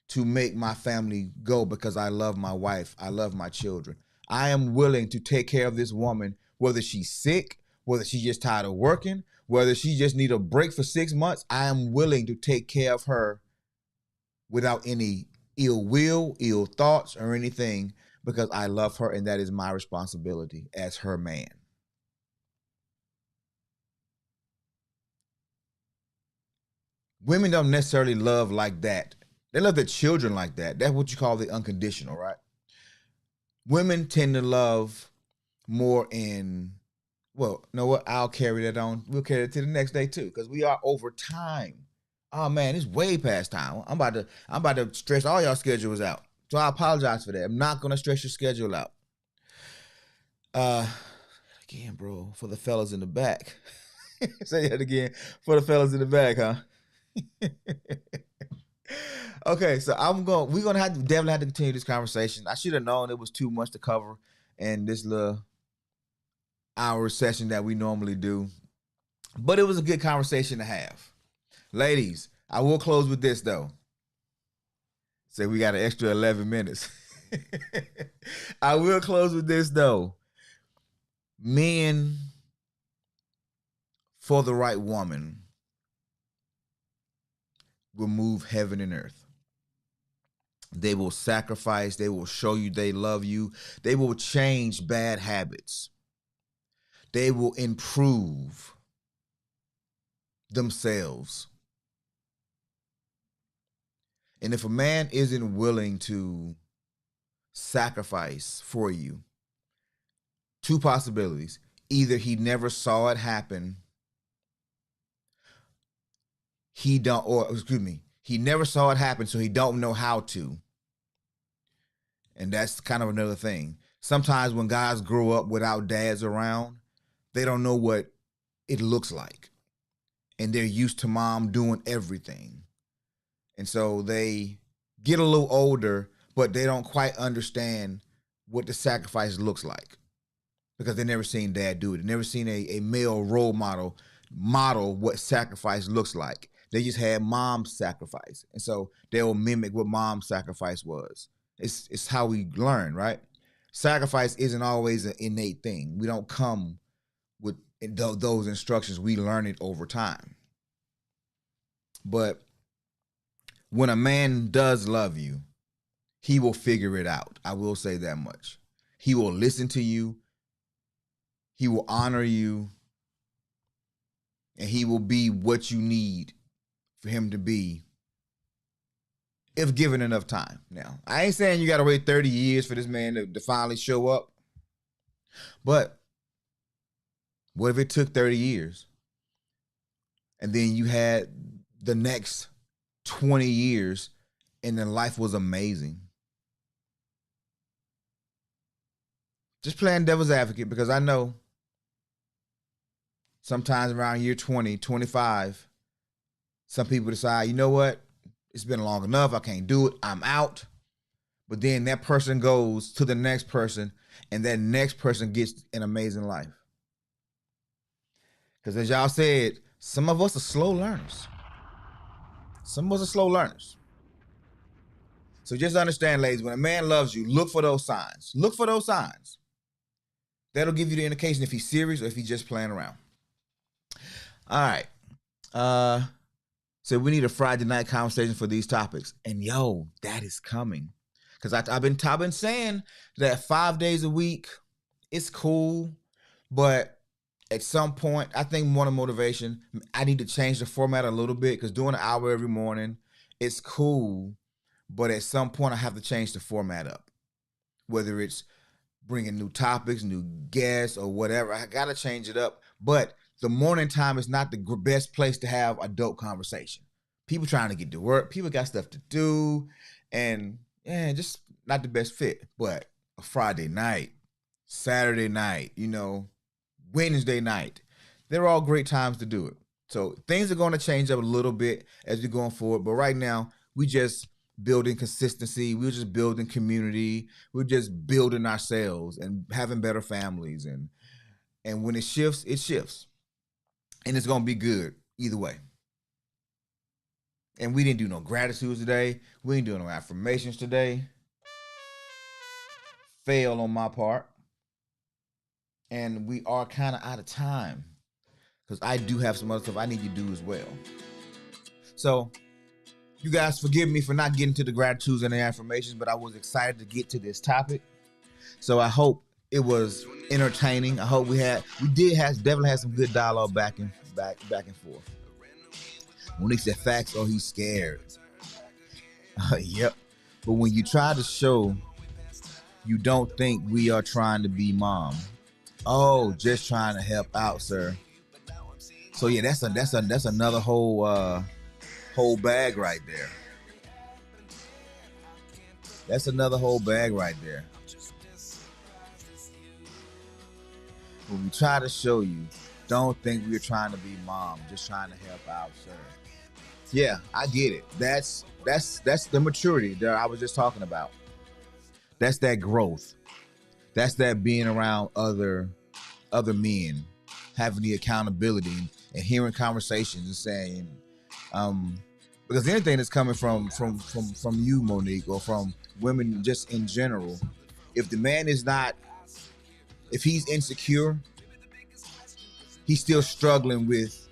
to make my family go because I love my wife, I love my children. I am willing to take care of this woman, whether she's sick, whether she's just tired of working, whether she just need a break for 6 months. I am willing to take care of her without any ill will, ill thoughts, or anything, because I love her and that is my responsibility as her man. Women don't necessarily love like that. They love their children like that. That's what you call the unconditional, right? Women tend to love more in, well, you know what? I'll carry that on. We'll carry it to the next day too, because we are over time. Oh man, it's way past time. I'm about to stress all y'all schedules out. So I apologize for that. I'm not gonna stress your schedule out. Uh Again, bro, for the fellas in the back. Say that again. For the fellas in the back, huh? Okay, so we're gonna have to definitely have to continue this conversation. I should have known it was too much to cover in this little hour session that we normally do. But it was a good conversation to have. Ladies, I will close with this though. Say we got an extra 11 minutes. I will close with this though. Men, for the right woman, will move heaven and earth. They will sacrifice. They will show you they love you. They will change bad habits. They will improve themselves. And if a man isn't willing to sacrifice for you, 2 possibilities. Either he never saw it happen, he never saw it happen, so he don't know how to. And that's kind of another thing. Sometimes when guys grow up without dads around, they don't know what it looks like. And they're used to mom doing everything. And so they get a little older, but they don't quite understand what the sacrifice looks like because they never seen dad do it. They never seen a male role model what sacrifice looks like. They just had mom's sacrifice. And so they'll mimic what mom's sacrifice was. It's how we learn, right? Sacrifice isn't always an innate thing. We don't come with those instructions. We learn it over time. But when a man does love you, he will figure it out. I will say that much. He will listen to you. He will honor you. And he will be what you need for him to be if given enough time. Now, I ain't saying you got to wait 30 years for this man to finally show up. But what if it took 30 years and then you had the next 20 years and then life was amazing? Just playing devil's advocate, because I know sometimes around year 20, 25, some people decide, you know what? It's been long enough. I can't do it. I'm out. But then that person goes to the next person, and that next person gets an amazing life. Because as y'all said, some of us are slow learners. Some of us are slow learners. So just understand, ladies, when a man loves you, look for those signs. Look for those signs. That'll give you the indication if he's serious or if he's just playing around. All right. So we need a Friday night conversation for these topics. And yo, that is coming. Because I've been saying that 5 days a week, it's cool. But at some point, I think more than motivation, I need to change the format a little bit. Because doing an hour every morning, it's cool. But at some point, I have to change the format up. Whether it's bringing new topics, new guests, or whatever. I got to change it up. But the morning time is not the best place to have a dope conversation. People trying to get to work. People got stuff to do. And yeah, just not the best fit. But a Friday night, Saturday night, Wednesday night, they're all great times to do it. So things are going to change up a little bit as we're going forward. But right now, we just building consistency. We're just building community. We're just building ourselves and having better families. And when it shifts, it shifts. And it's going to be good either way. And we didn't do no gratitudes today. We didn't do no affirmations today. Fail on my part. And we are kind of out of time. Because I do have some other stuff I need to do as well. So you guys forgive me for not getting to the gratitudes and the affirmations, but I was excited to get to this topic. So I hope it was entertaining. I hope definitely had some good dialogue back and forth. Monique said facts, oh, he's scared. Yep. But when you try to show you don't think we are trying to be mom. Oh, just trying to help out, sir. So yeah, that's another whole bag right there. That's another whole bag right there. When we try to show you, don't think we're trying to be mom, just trying to help out, sir. Yeah, I get it. That's the maturity that I was just talking about. That's that growth. That's that being around other men, having the accountability and hearing conversations and saying, because anything that's coming from you, Monique, or from women just in general, if the man is not, if he's insecure, he's still struggling with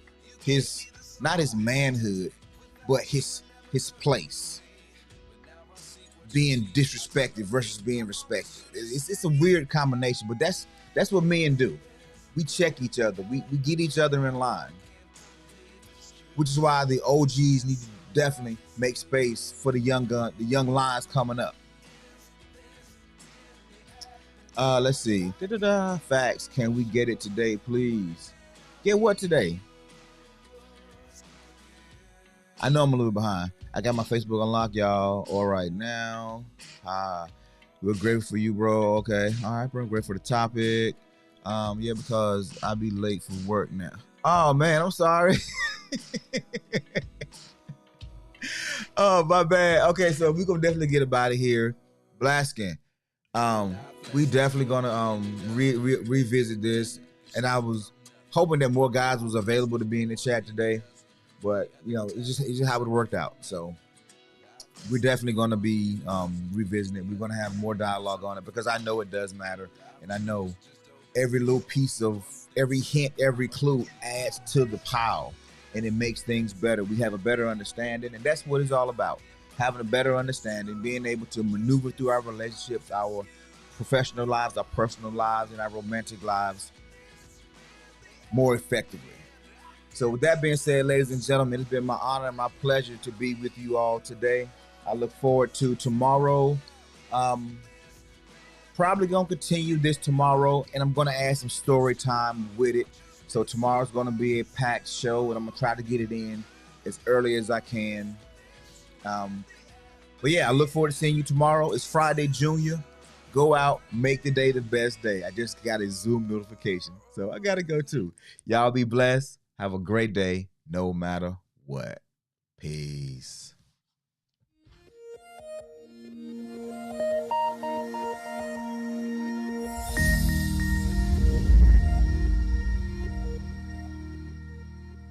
not his manhood, but his place. Being disrespected versus being respected. It's a weird combination, but that's what men do. We check each other. We get each other in line. Which is why the OGs need to definitely make space for the young lions coming up. Let's see. Facts. Can we get it today, please? Get what today? I know I'm a little behind. I got my Facebook unlocked, y'all. All right now. We're grateful for you, bro. Okay. All right, bro. Grateful for the topic. Yeah, because I'll be late for work now. Oh man, I'm sorry. Oh, my bad. Okay, so we're gonna definitely get up out of here. Blaskin. We definitely gonna revisit this. And I was hoping that more guys was available to be in the chat today. But it's just how it worked out. So we're definitely going to be revisiting it. We're going to have more dialogue on it because I know it does matter, and I know every little piece of every hint, every clue adds to the pile, and it makes things better. We have a better understanding, and that's what it's all about: having a better understanding, being able to maneuver through our relationships, our professional lives, our personal lives, and our romantic lives more effectively. So with that being said, ladies and gentlemen, it's been my honor and my pleasure to be with you all today. I look forward to tomorrow. Probably going to continue this tomorrow, and I'm going to add some story time with it. So tomorrow's going to be a packed show, and I'm going to try to get it in as early as I can. But yeah, I look forward to seeing you tomorrow. It's Friday, Junior. Go out, make the day the best day. I just got a Zoom notification, so I got to go too. Y'all be blessed. Have a great day, no matter what. Peace.